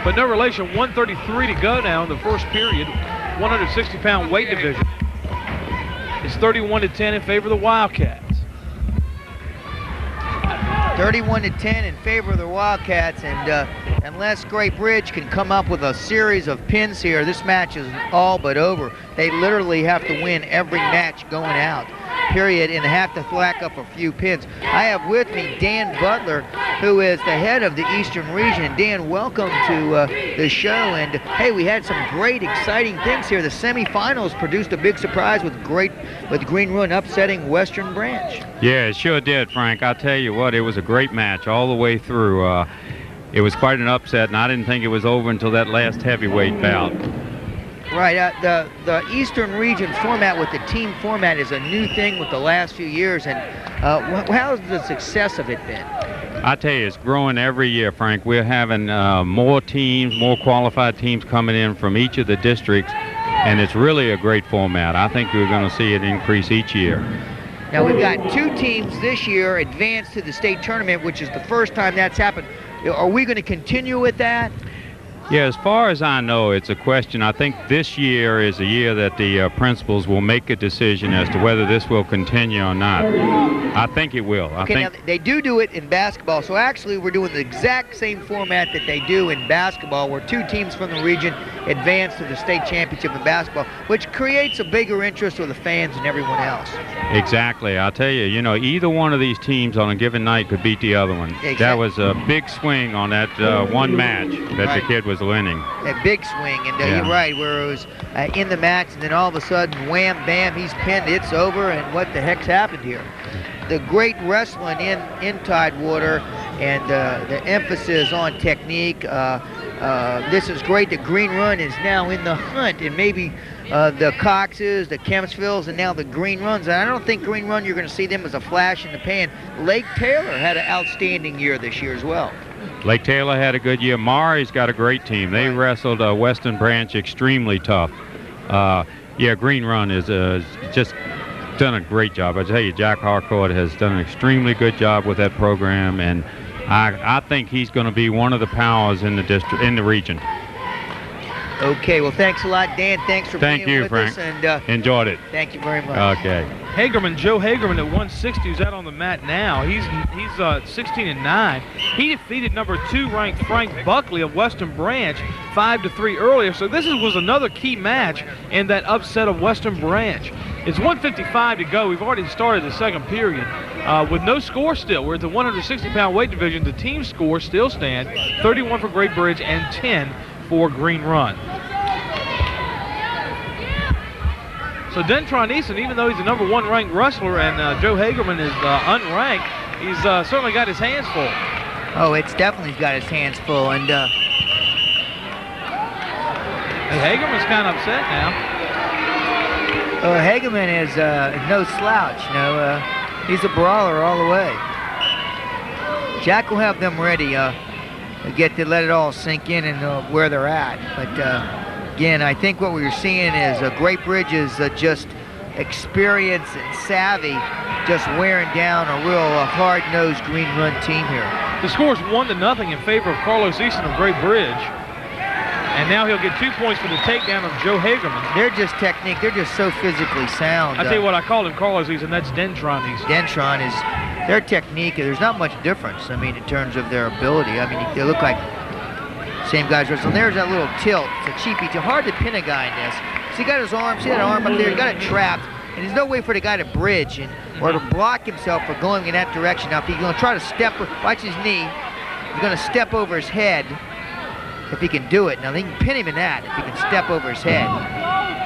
But no relation. 1:33 to go now in the first period. 160-pound weight division. It's 31-10 in favor of the Wildcats. 31-10 in favor of the Wildcats, and unless Great Bridge can come up with a series of pins here, this match is all but over. They literally have to win every match going out, period, and have to thwack up a few pins. I have with me Dan Butler, who is the head of the Eastern Region. Dan, welcome to the show. And hey, we had some great, exciting things here. The semifinals produced a big surprise with Green Run upsetting Western Branch. Yeah, it sure did, Frank. I'll tell you what, it was a great match all the way through. It was quite an upset, and I didn't think it was over until that last heavyweight bout. Right, the Eastern Region format with the team format is a new thing with the last few years, and how's the success of it been? I tell you, it's growing every year, Frank. We're having more teams, more qualified teams coming in from each of the districts, and it's really a great format. I think we're going to see it increase each year. Now, we've got 2 teams this year advanced to the state tournament, which is the first time that's happened. Are we going to continue with that? Yeah, as far as I know, it's a question. I think this year is a year that the principals will make a decision as to whether this will continue or not. I think it will. Okay, now they do it in basketball, so actually we're doing the exact same format that they do in basketball, where 2 teams from the region advance to the state championship in basketball, which creates a bigger interest with the fans and everyone else. Exactly. I'll tell you, either one of these teams on a given night could beat the other one. Exactly. That was a big swing on that one match that Right. the kid was winning. A big swing, and Yeah. you're right, where it was in the match, and then all of a sudden, wham, bam, he's pinned, it's over, and what the heck's happened here? The great wrestling in Tidewater, and the emphasis on technique. This is great. The Green Run is now in the hunt, and maybe the Coxes, the Kempsvilles, and now the Green Runs. And I don't think Green Run, you're going to see them as a flash in the pan. Lake Taylor had an outstanding year this year as well. Lake Taylor had a good year. Maury's got a great team. They wrestled Western Branch extremely tough. Yeah, Green Run is just done a great job. I tell you, Jack Harcourt has done an extremely good job with that program, and I think he's going to be one of the powers in the district, in the region. Okay, well, thanks a lot, Dan. Thanks for being with Frank. us. And Enjoyed it. thank you very much. Okay. Joe Hagerman at 160, who's out on the mat now. He's 16-9. He defeated #2 ranked Frank Buckley of Western Branch 5-3 earlier. So this was another key match in that upset of Western Branch. It's 1:55 to go. We've already started the second period with no score still. We're at the 160-pound weight division. The team score still stands 31 for Great Bridge and 10 for Green Run. So Dentron Eason, even though he's the #1 ranked wrestler and Joe Hagerman is unranked, he's certainly got his hands full. Oh, it's definitely got his hands full. And Hagerman's kind of upset now. Hagerman is no slouch. He's a brawler all the way. Jack will have them ready. Get to let it all sink in and where they're at. But again, I think what we're seeing is Great Bridge is just experience and savvy just wearing down a real hard-nosed Green Run team here. The score is 1-0 in favor of Carlos Easton of Great Bridge. And now he'll get 2 points for the takedown of Joe Hagerman. They're just technique. They're just so physically sound. I tell you what, I called him Carlos Easton. That's Dentron Easton. Dentron is their technique. There's not much difference. I mean, in terms of their ability. I mean, they look like same guys wrestling. There's that little tilt. It's a cheapie. It's hard to pin a guy in this. So he got his arm. See that arm up there? He got it trapped. And there's no way for the guy to bridge or to block himself for going in that direction. Now, if he's going to try to step, watch his knee. He's going to step over his head. If he can do it. Now they can pin him in that if he can step over his head.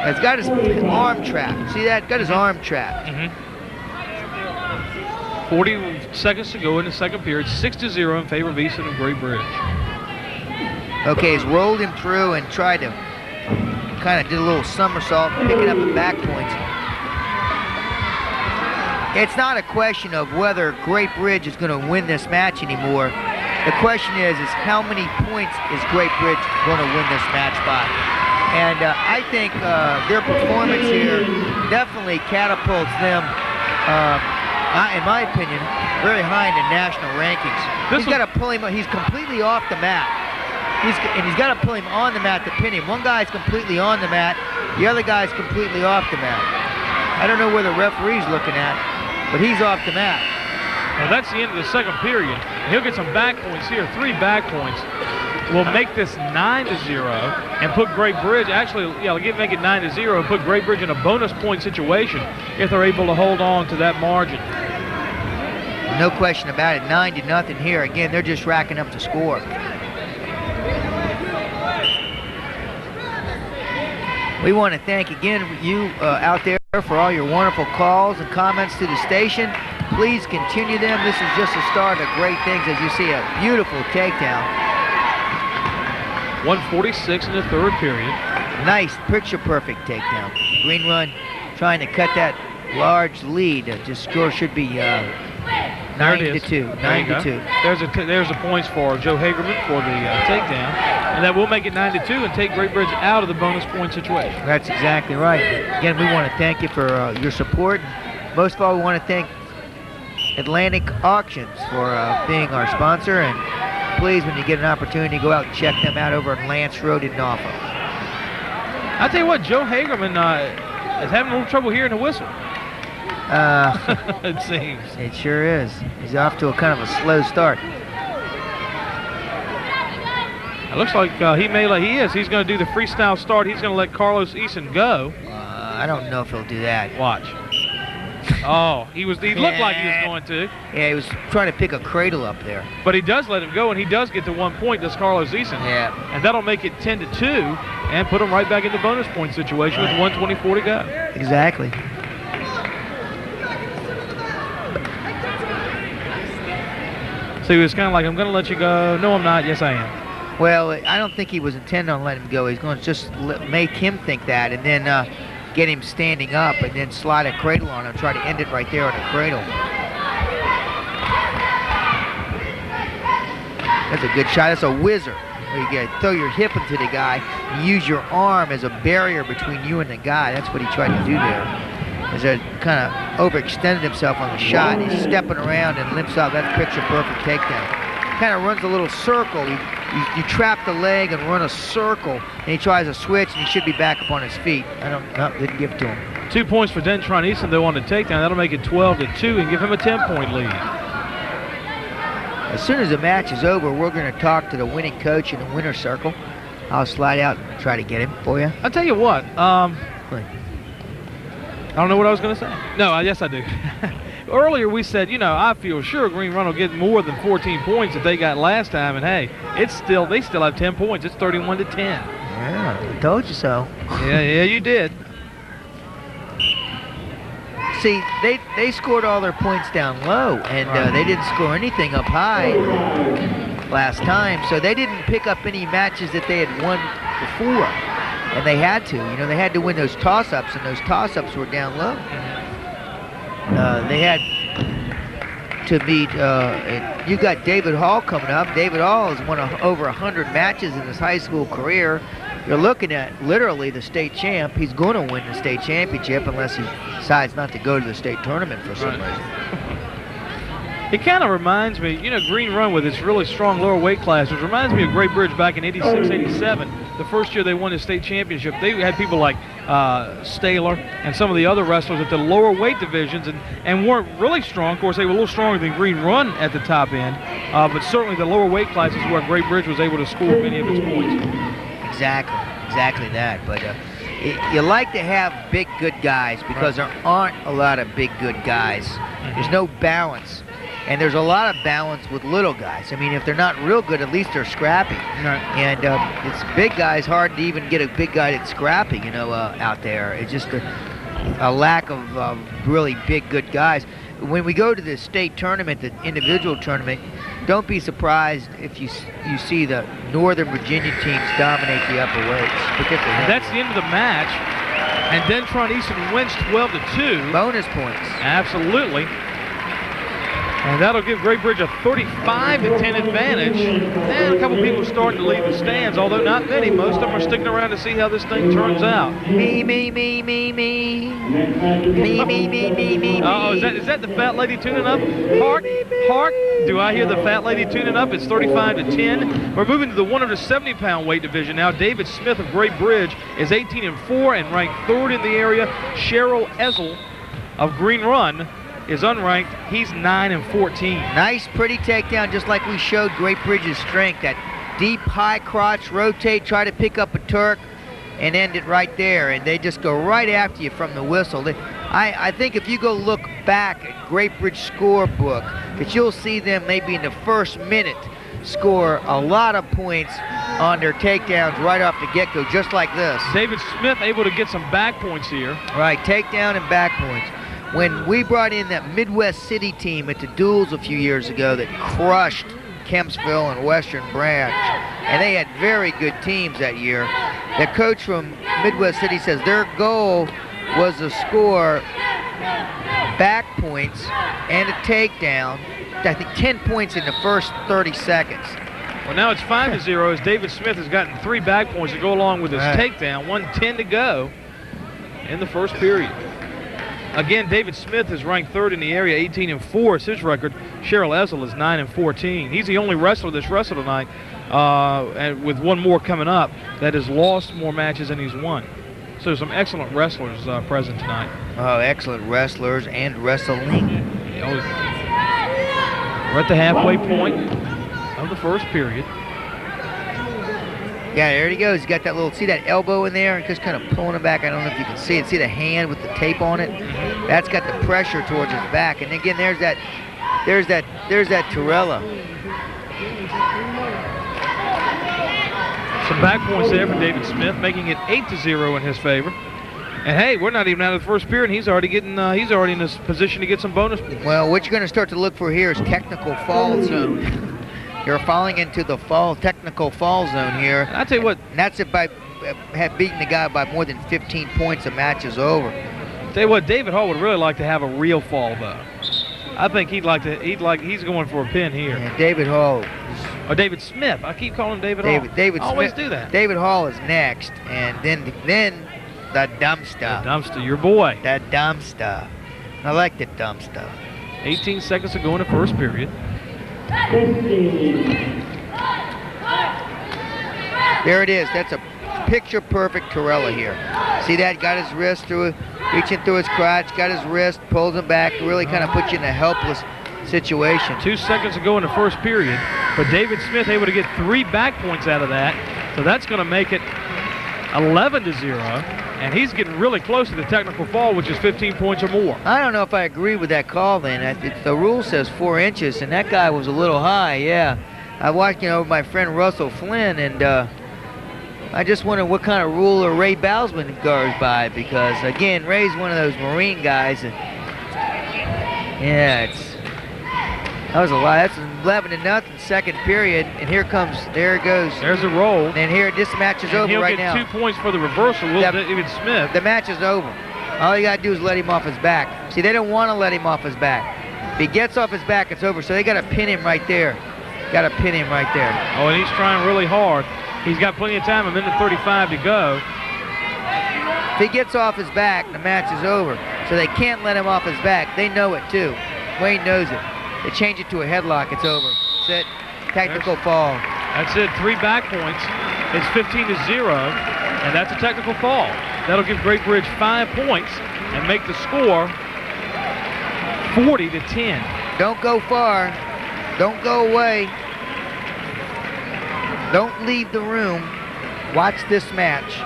He's got his arm trapped. See that? Got his arm trapped. 40 seconds to go in the second period. 6-0 in favor of Easton of Great Bridge. Okay, he's rolled him through and tried to kind of did a little somersault, picking up the back points. It's not a question of whether Great Bridge is going to win this match anymore. The question is how many points is Great Bridge going to win this match by? And I think their performance here definitely catapults them, in my opinion, very high in the national rankings. He's got to pull him. He's completely off the mat. He's got to pull him on the mat to pin him. One guy's completely on the mat. The other guy's completely off the mat. I don't know where the referee's looking at, but he's off the mat. Well, that's the end of the second period. He'll get some back points here, 3 back points. We'll make this 9-0 and put Great Bridge, actually, make it 9-0 and put Great Bridge in a bonus point situation if they're able to hold on to that margin. No question about it, 9-0 here. Again, they're just racking up the score. We want to thank again you out there for all your wonderful calls and comments to the station. Please continue them. This is just the start of great things as you see a beautiful takedown. 1:46 in the third period. Nice, picture-perfect takedown. Green Run trying to cut that large lead. The score should be 9-2. 9-2. There's the points for Joe Hagerman for the takedown. And that will make it 9-2 and take Great Bridge out of the bonus point situation. That's exactly right. Again, we want to thank you for your support. Most of all, we want to thank Atlantic Auctions for being our sponsor. And please, when you get an opportunity, go out and check them out over on Lance Road in Norfolk. I tell you what, Joe Hagerman is having a little trouble hearing the whistle. It seems. It sure is. He's off to a kind of a slow start. It looks like he's going to do the freestyle start. He's going to let Carlos Easton go. I don't know if he'll do that. Watch. Oh, he looked like he was going to. Yeah, he was trying to pick a cradle up there. But he does let him go, and he does get the 1 point. That's Carlos Easton. Yeah. And that'll make it 10-2 and put him right back in the bonus point situation with 1:24 to go. Exactly. So he was kind of like, I'm going to let you go. No, I'm not. Yes, I am. Well, I don't think he was intending on letting him go. He's going to just make him think that and then get him standing up and then slide a cradle on him, try to end it right there on the cradle. That's a good shot. That's a whizzer. Where you throw your hip into the guy and use your arm as a barrier between you and the guy. That's what he tried to do there. As he kind of overextended himself on the shot. He's stepping around and limps out. That's picture-perfect takedown. Kind of runs a little circle. You trap the leg and run a circle, and he tries a switch, and he should be back up on his feet. Didn't give it to him. 2 points for Dentron Easton, though, on the takedown. That'll make it 12-2 and give him a 10-point lead. As soon as the match is over, we're going to talk to the winning coach in the winner's circle. I'll slide out and try to get him for you. I'll tell you what. I don't know what I was going to say. No, yes, I do. Earlier we said, I feel sure Green Run will get more than 14 points that they got last time, and hey, they still have 10 points. It's 31-10. Yeah, I told you so. Yeah, you did. See, they scored all their points down low, and they didn't score anything up high last time, so they didn't pick up any matches that they had won before, and they had to. They had to win those toss-ups, and those toss-ups were down low. They had to beat, you got David Hall coming up. David Hall has won over 100 matches in his high school career. you're looking at literally the state champ. He's going to win the state championship unless he decides not to go to the state tournament for some reason. It kind of reminds me, Green Run with its really strong lower weight classes reminds me of Great Bridge back in 86, 87. The first year they won the state championship, they had people like Staler and some of the other wrestlers at the lower weight divisions and weren't really strong. Of course, they were a little stronger than Green Run at the top end, but certainly the lower weight classes where Great Bridge was able to score many of its points. Exactly that. But you like to have big, good guys because there aren't a lot of big, good guys. There's no balance. And there's a lot of balance with little guys. I mean, if they're not real good, at least they're scrappy. Right. And it's big guys, hard to even get a big guy that's scrappy, out there. It's just a lack of really big, good guys. When we go to the state tournament, the individual tournament, don't be surprised if you see the Northern Virginia teams dominate the upper weights. And that's the end of the match. And Dentron Easton wins 12-2. Bonus points. Absolutely. And that'll give Great Bridge a 35-10 advantage. And a couple people starting to leave the stands, although not many. Most of them are sticking around to see how this thing turns out. Me. Oh, is that the fat lady tuning up? Hark, do I hear the fat lady tuning up? It's 35-10. We're moving to the 170-pound weight division now. David Smith of Great Bridge is 18-4 and ranked 3rd in the area. Cheryl Ezel of Green Run is unranked. He's 9-14. Nice, pretty takedown, just like we showed Great Bridge's strength. That deep, high crotch, rotate, try to pick up a Turk, and end it right there. And they just go right after you from the whistle. I think if you go look back at Great Bridge scorebook, that you'll see them maybe in the first minute score a lot of points on their takedowns right off the get-go, just like this. David Smith able to get some back points here. Right, takedown and back points. When we brought in that Midwest City team at the duels a few years ago that crushed Kempsville and Western Branch, and they had very good teams that year, the coach from Midwest City says their goal was to score back points and a takedown, I think 10 points in the first 30 seconds. Well, now it's 5-0 as David Smith has gotten 3 back points to go along with his takedown. 1:10 to go in the first period. Again, David Smith is ranked 3rd in the area, 18-4 is his record. Cheryl Ezel is 9-14. He's the only wrestler that's wrestled tonight, and with one more coming up, that has lost more matches than he's won. So some excellent wrestlers present tonight. Oh, excellent wrestlers and wrestling. We're at the halfway point of the first period. Yeah, there he goes. He's got that little, see that elbow in there? Just kind of pulling him back. I don't know if you can see it. See the hand with the tape on it? That's got the pressure towards his back. And again, there's that Torella. Some back points there for David Smith, making it 8-0 in his favor. And hey, we're not even out of the first period. He's already getting. He's already in this position to get some bonus points. Well, what you're going to start to look for here is technical fall zone. You're falling into the technical fall zone here. I tell you what, and that's it by beating the guy by more than 15 points. The match is over. Tell you what, David Hall would really like to have a real fall though. I think he's going for a pin here. Yeah, David Hall. Or David Smith. I keep calling him David Hall. David always Smith, do that. David Hall is next, and then the dumb stuff. The dumpster, your boy. That dumb stuff. I like the dumb stuff. 18 seconds to go in the first period. There it is. That's a picture-perfect Torella here. See that? Got his wrist through it, reaching through his crotch, got his wrist, pulls him back, really kind of puts you in a helpless situation. 2 seconds to go in the first period, but David Smith able to get 3 back points out of that, so that's going to make it 11-0, and he's getting really close to the technical fall, which is 15 points or more. I don't know if I agree with that call then. The rule says 4 inches, and that guy was a little high, yeah. I watched, my friend Russell Flynn, and I just wonder what kind of rule Ray Bousman goes by, because, again, Ray's one of those Marine guys. And, yeah, that was a lot. That's 11-0, second period, and there it goes. There's a roll. And here, this match is over right now. He'll get 2 points for the reversal, David Smith. The match is over. All you got to do is let him off his back. See, they don't want to let him off his back. If he gets off his back, it's over. So they got to pin him right there. Got to pin him right there. Oh, and he's trying really hard. He's got plenty of time, 1:35 to go. If he gets off his back, the match is over. So they can't let him off his back. They know it too. Wayne knows it. They change it to a headlock, it's over. Sit, technical fall. That's it, 3 back points. It's 15-0, and that's a technical fall. That'll give Great Bridge 5 points and make the score 40-10. Don't go far. Don't go away. Don't leave the room. Watch this match.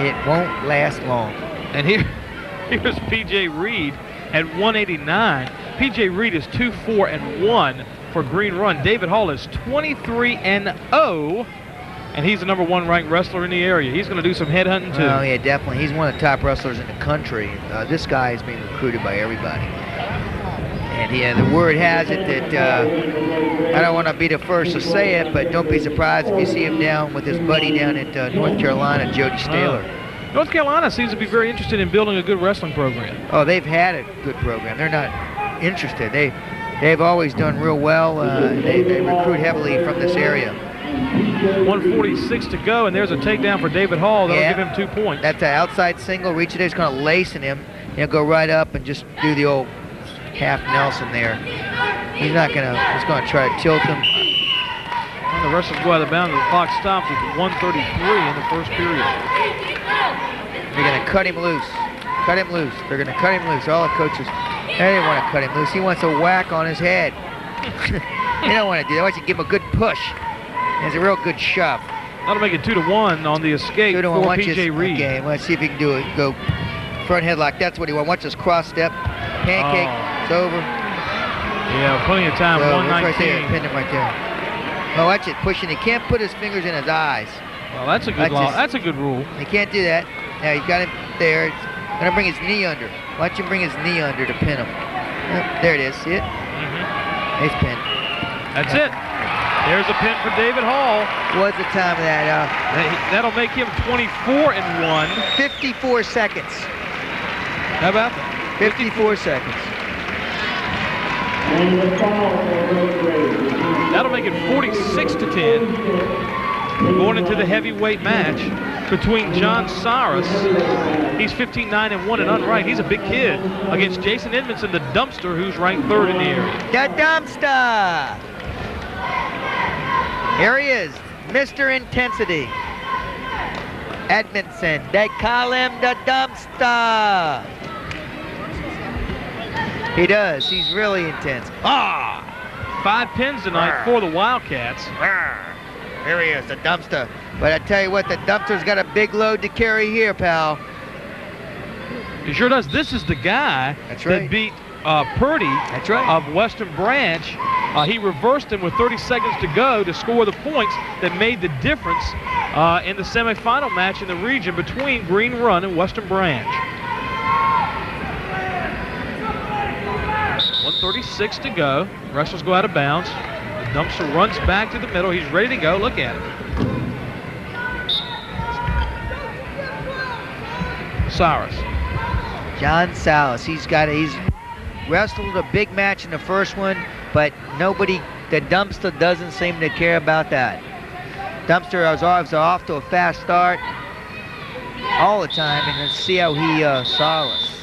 It won't last long. And here's P.J. Reed at 189. P.J. Reed is 2-4-1 for Green Run. David Hall is 23-0, and he's the #1 ranked wrestler in the area. He's going to do some headhunting too. Oh yeah, definitely. He's one of the top wrestlers in the country. This guy is being recruited by everybody. And yeah, the word has it that I don't want to be the first to say it, but don't be surprised if you see him down with his buddy down at North Carolina, Jody Staler. North Carolina seems to be very interested in building a good wrestling program. Oh, they've had a good program. They're not interested. They've always done real well. They recruit heavily from this area. 1:46 to go, and there's a takedown for David Hall. That'll give him 2 points. That's an outside single. Reach it. He's kind of lacing him. He'll go right up and just do the old half Nelson there. He's not gonna. He's gonna try to tilt him. And the wrestlers go out of bounds. The clock stops with 1:33 in the first period. They're gonna cut him loose. Cut him loose. They're gonna cut him loose. All the coaches. They didn't want to cut him loose. He wants a whack on his head. They don't want to do that. They want you to give him a good push. It's a real good shove. That'll make it 2-1 on the escape for P.J. Reed. Okay, let's see if he can do it. Go front headlock. That's what he wants. Watch this cross step. Pancake. It's over. Yeah, plenty of time. So 119. right there. Pin him right there. Oh, watch it. Pushing. He can't put his fingers in his eyes. Well, that's a good law. That's a good rule. He can't do that. Now he's got him there. He's gonna bring his knee under. Watch him bring his knee under to pin him. There it is. See it? He's pinned. That's it. There's a pin for David Hall. What's the time of that? That'll make him 24-1. 54 seconds. How about that? 54 seconds. That'll make it 46-10. Going into the heavyweight match between John Cyrus, he's 15-9-1 and unranked. He's a big kid, against Jason Edmondson, the dumpster, who's ranked 3rd in the area. The dumpster. Here he is, Mr. Intensity. Edmondson, they call him the dumpster. He does, he's really intense. 5 pins tonight for the Wildcats. Here he is, the dumpster. But I tell you what, the dumpster's got a big load to carry here, pal. He sure does. This is the guy that beat Purdy of Western Branch. He reversed him with 30 seconds to go to score the points that made the difference in the semifinal match in the region between Green Run and Western Branch. 1:36 to go. Wrestlers go out of bounds. The dumpster runs back to the middle. He's ready to go. Look at him. Cyrus. John Salas. He's wrestled a big match in the first one, but the dumpster doesn't seem to care about that. Dumpster was off to a fast start all the time, and let's see how he Salas.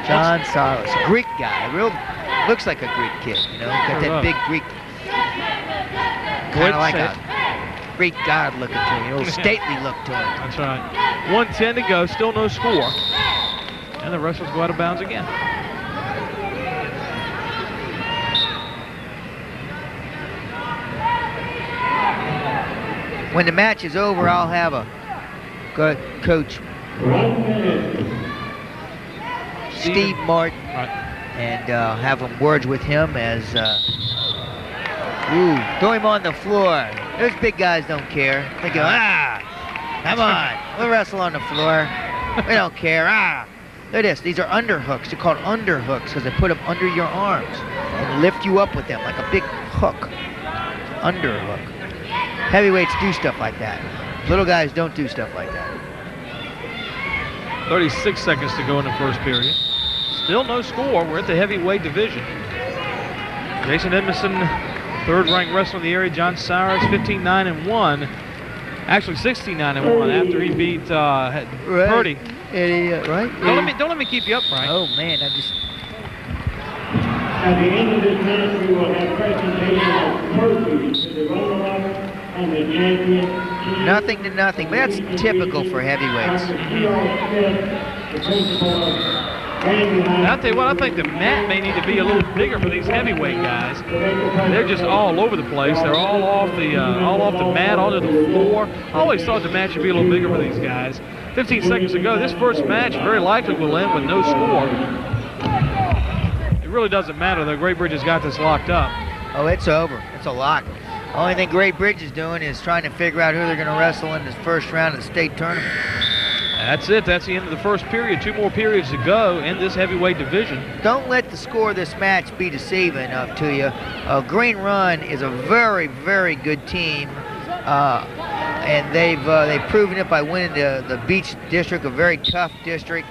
John Salas, Greek guy, looks like a Greek kid, you know, got that big Greek, kind of like a Greek god looking to him, a little stately look to him. That's right. 1:10 to go, still no score, and the wrestlers go out of bounds again. When the match is over, I'll have a coach Steve Martin, and have some words with him as throw him on the floor. Those big guys don't care. They go, come on, we'll wrestle on the floor. We don't care. Look at this. These are underhooks. They're called underhooks because they put them under your arms and lift you up with them like a big hook. Underhook. Heavyweights do stuff like that. Little guys don't do stuff like that. 36 seconds to go in the first period. Still no score. We're at the heavyweight division. Jason Edmondson, 3rd ranked wrestler in the area. John Cyrus, 15-9-1. Actually, 69-1 after he beat Purdy. Right? Don't let me keep you up, Frank. Oh man, I just. At the end of this match, we will have presentation of trophies to the runner-up and the champion. Nothing to nothing, but that's typical for heavyweights. I'll tell you what, I think the mat may need to be a little bigger for these heavyweight guys. They're just all over the place. They're all off the mat, onto the floor. I always thought the mat should be a little bigger for these guys. 15 seconds ago, this first match very likely will end with no score. It really doesn't matter, though. Great Bridge has got this locked up. Oh, it's over. It's a lock. Only thing Great Bridge is doing is trying to figure out who they're going to wrestle in this first round of the state tournament. That's it. That's the end of the first period. 2 more periods to go in this heavyweight division. Don't let the score of this match be deceiving to you. Green Run is a very, very good team, and they've proven it by winning the Beach District, a very tough district.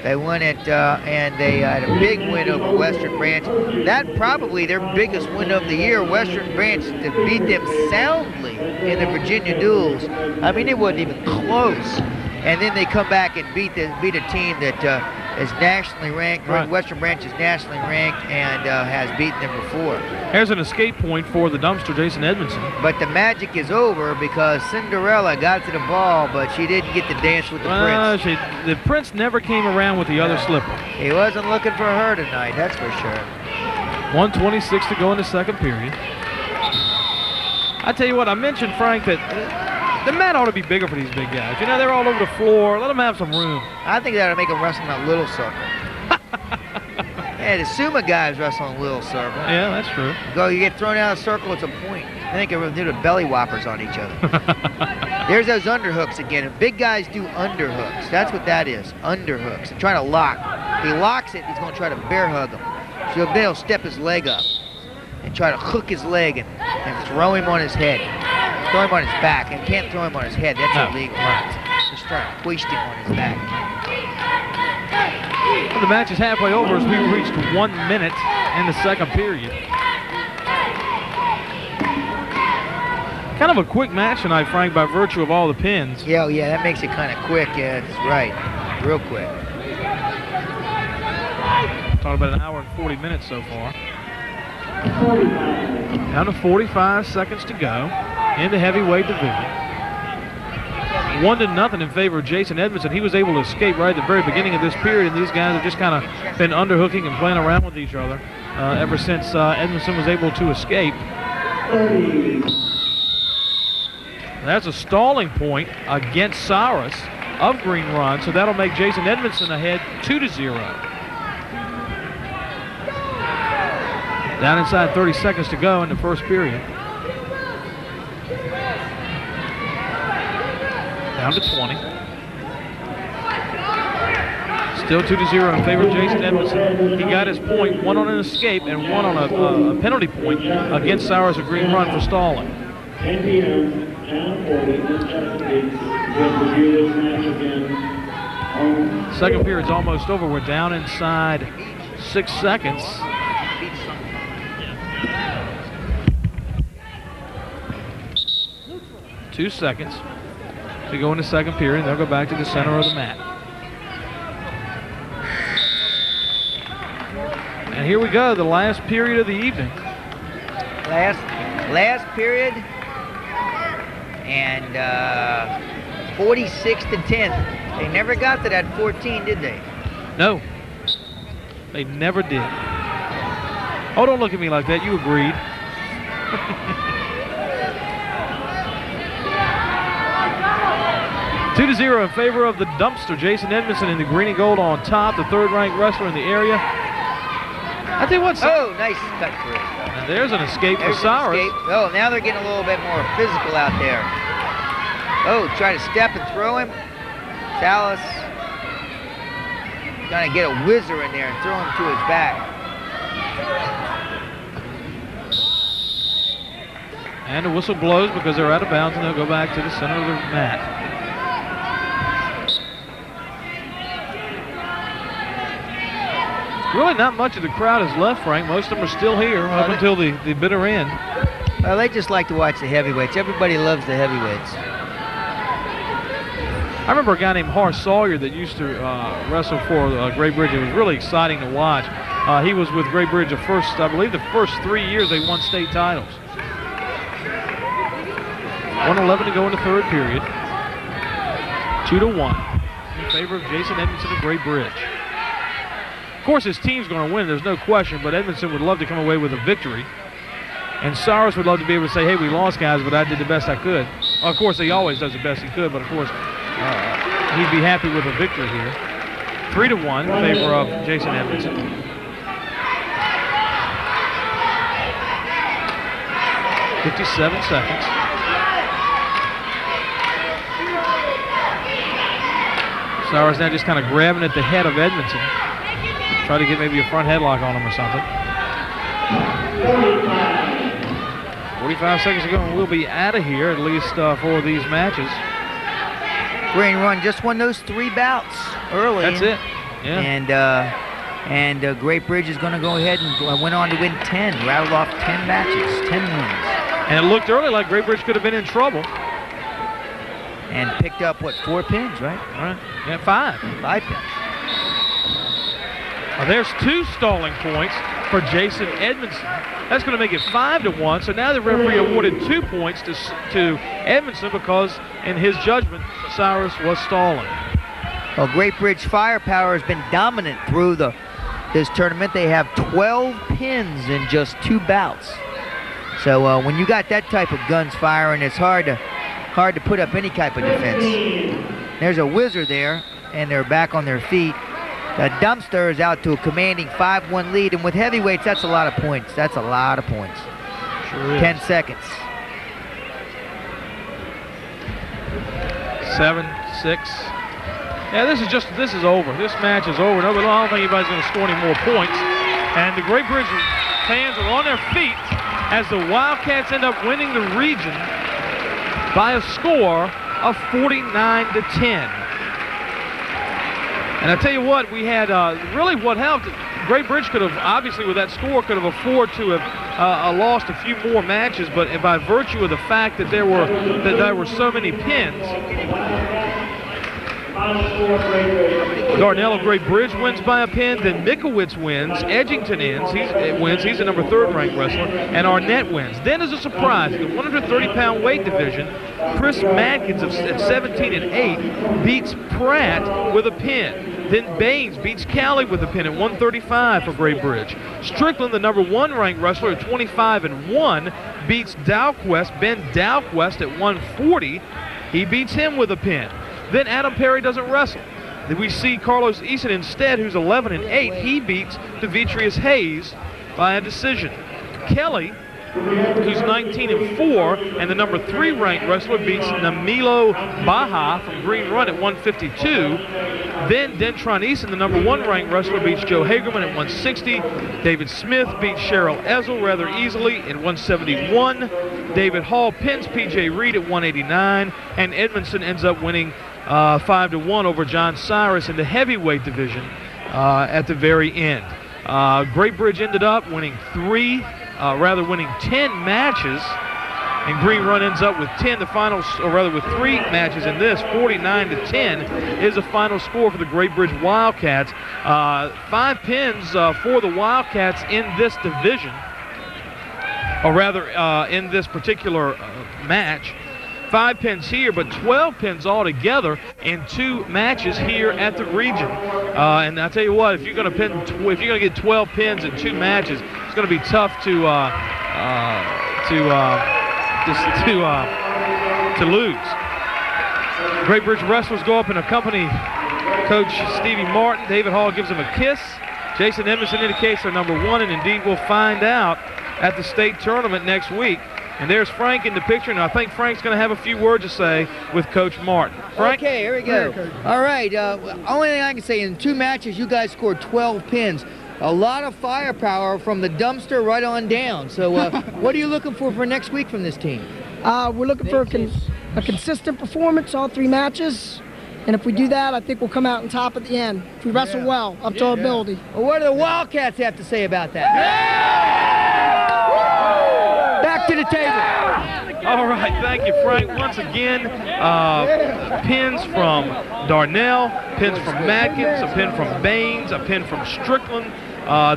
They won it, and they had a big win over Western Branch. That probably their biggest win of the year. Western Branch to beat them soundly in the Virginia Duels. I mean, it wasn't even close. And then they come back and beat a team that is nationally ranked. Right. Western Branch is nationally ranked and has beaten them before. Here's an escape point for the dumpster, Jason Edmondson. But the magic is over because Cinderella got to the ball, but she didn't get to dance with the Prince. The Prince never came around with the other slipper. He wasn't looking for her tonight, that's for sure. 1:26 to go in the second period. I tell you what, I mentioned, Frank, that the mat ought to be bigger for these big guys. You know, they're all over the floor. Let them have some room. I think that ought to make them wrestle in that little circle. Yeah, the Suma guys wrestle in a little circle. Yeah, that's true. You get thrown out of the circle, it's a point. I think they do the belly whoppers on each other. There's those underhooks again. If big guys do underhooks, that's what that is, underhooks. They're trying to lock. If he locks it, he's going to try to bear hug him. So then he'll step his leg up and try to hook his leg and throw him on his head. Throw him on his back, and can't throw him on his head. That's illegal. Right. Just try to hoist him on his back. Well, the match is halfway over as we've reached 1 minute in the second period. Kind of a quick match tonight, Frank, by virtue of all the pins. Yeah, that makes it kind of quick. Yeah, that's right. Real quick. Talking about an hour and 40 minutes so far. Down to 45 seconds to go in the heavyweight division. 1-0 in favor of Jason Edmondson. He was able to escape right at the very beginning of this period, and these guys have just kind of been underhooking and playing around with each other ever since Edmondson was able to escape. That's a stalling point against Cyrus of Green Run, so that'll make Jason Edmondson ahead 2-0. Down inside 30 seconds to go in the first period. Down to 20. Still 2-0 in favor of Jason Edmondson. He got his point, one on an escape and one on a penalty point against Cyrus of Green Run for stalling. 10 p.m. Channel 40 in Chesapeake. We'll review this match again. Second period's almost over. We're down inside 6 seconds. 2 seconds to go in the second period. They'll go back to the center of the mat. And here we go, the last period of the evening. Last period, and 46-10. They never got to that 14, did they? No, they never did. Oh, don't look at me like that. You agreed. 2-0 in favor of the dumpster. Jason Edmondson in the green and gold on top, the third-ranked wrestler in the area. I tell you what. Oh, nice cut through. And there's an escape for Cyrus. Oh, now they're getting a little bit more physical out there. Oh, try to step and throw him. Salas trying to get a whizzer in there and throw him to his back. And the whistle blows because they're out of bounds, and they'll go back to the center of the mat. Really not much of the crowd is left, Frank. Most of them are still here up until the bitter end. Well, they just like to watch the heavyweights. Everybody loves the heavyweights. remember a guy named Horace Sawyer that used to wrestle for Great Bridge. It was really exciting to watch. He was with Great Bridge I believe the first 3 years they won state titles. 1:11 to go in the third period. 2-1 in favor of Jason Edmondson of Great Bridge. Of course, his team's going to win, there's no question, but Edmondson would love to come away with a victory. And Cyrus would love to be able to say, hey, we lost, guys, but I did the best I could. Of course, he always does the best he could, but of course, he'd be happy with a victory here. 3-1 in favor of Jason Edmondson. .57 seconds. Cyrus now just kind of grabbing at the head of Edmondson. Try to get maybe a front headlock on him or something. 45 seconds to go, and we'll be out of here, at least for these matches. Green Run just won those 3 bouts early. That's it. Yeah. And Great Bridge is going to go ahead and went on to win 10, rattled off 10 matches, 10 wins. And it looked early like Great Bridge could have been in trouble. And picked up, what, 4 pins, right? All right. Yeah, 5. 5 pins. There's 2 stalling points for Jason Edmondson. That's going to make it 5-1. So now the referee awarded 2 points to Edmondson because, in his judgment, Cyrus was stalling. Well, Great Bridge Firepower has been dominant through this tournament. They have 12 pins in just 2 bouts. So when you got that type of guns firing, it's hard to put up any type of defense. There's a whizzer there, and they're back on their feet. The Dumpster is out to a commanding 5-1 lead, and with heavyweights, that's a lot of points. That's a lot of points. Sure is. 10 seconds. 7, 6. Yeah, this is over. This match is over. No, but I don't think anybody's going to score any more points. And the Great Bridge fans are on their feet as the Wildcats end up winning the region by a score of 49-10. And I tell you what, we had really what helped. Great Bridge could have, obviously with that score, could have afforded to have lost a few more matches, but by virtue of the fact that there were so many pins, Darnell of Great Bridge wins by a pin, then Mikowitz wins, Edgington wins, he's the number 3rd ranked wrestler, and Arnett wins. Then as a surprise, in the 130-pound weight division, Chris Madkins at 17-8 beats Pratt with a pin. Then Baines beats Cowley with a pin at 135 for Great Bridge. Strickland, the number 1 ranked wrestler at 25-1, beats Dalquist, Ben Dalquist at 140. He beats him with a pin. Then Adam Perry doesn't wrestle. Then we see Carlos Eason instead, who's 11-8. He beats Demetrius Hayes by a decision. Kelly, who's 19-4, and the number 3 ranked wrestler, beats Namilo Baja from Green Run at 152. Then Dentron Eason, the number 1 ranked wrestler, beats Joe Hagerman at 160. David Smith beats Cheryl Ezel rather easily at 171. David Hall pins PJ Reed at 189, and Edmondson ends up winning 5-1 over John Cyrus in the heavyweight division at the very end. Great Bridge ended up winning winning 10 matches, and Green Run ends up with 10. The finals, or rather with 3 matches in this, 49-10 is the final score for the Great Bridge Wildcats. 5 pins for the Wildcats in this division, or rather in this particular match. 5 pins here, but 12 pins altogether in 2 matches here at the region. And I tell you what, if you're going to get 12 pins in 2 matches, it's going to be tough to lose. Great Bridge wrestlers go up and accompany Coach Stevie Martin. David Hall gives him a kiss. Jason Edmondson indicates they're number 1, and indeed we'll find out at the state tournament next week. And there's Frank in the picture, and I think Frank's going to have a few words to say with Coach Martin. Frank? Okay, here we go. All right, only thing I can say, in 2 matches, you guys scored 12 pins. A lot of firepower from the Dumpster right on down. So what are you looking for next week from this team? We're looking for a consistent performance all 3 matches. And if we do that, I think we'll come out on top at the end. If we wrestle well, up to our ability. Well, what do the Wildcats have to say about that? Back to the table. All right, thank you, Frank. Once again, pins from Darnell, pins from Madkins, a pin from Baines, a pin from Strickland.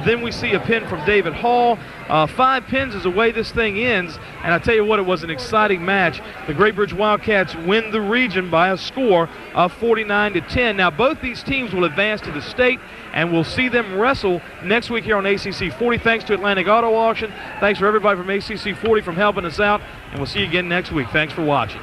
Then we see a pin from David Hall. 5 pins is the way this thing ends. And I tell you what, it was an exciting match. The Great Bridge Wildcats win the region by a score of 49-10. Now, both these teams will advance to the state, and we'll see them wrestle next week here on ACC 40. Thanks to Atlantic Auto Auction. Thanks for everybody from ACC 40 from helping us out, and we'll see you again next week. Thanks for watching.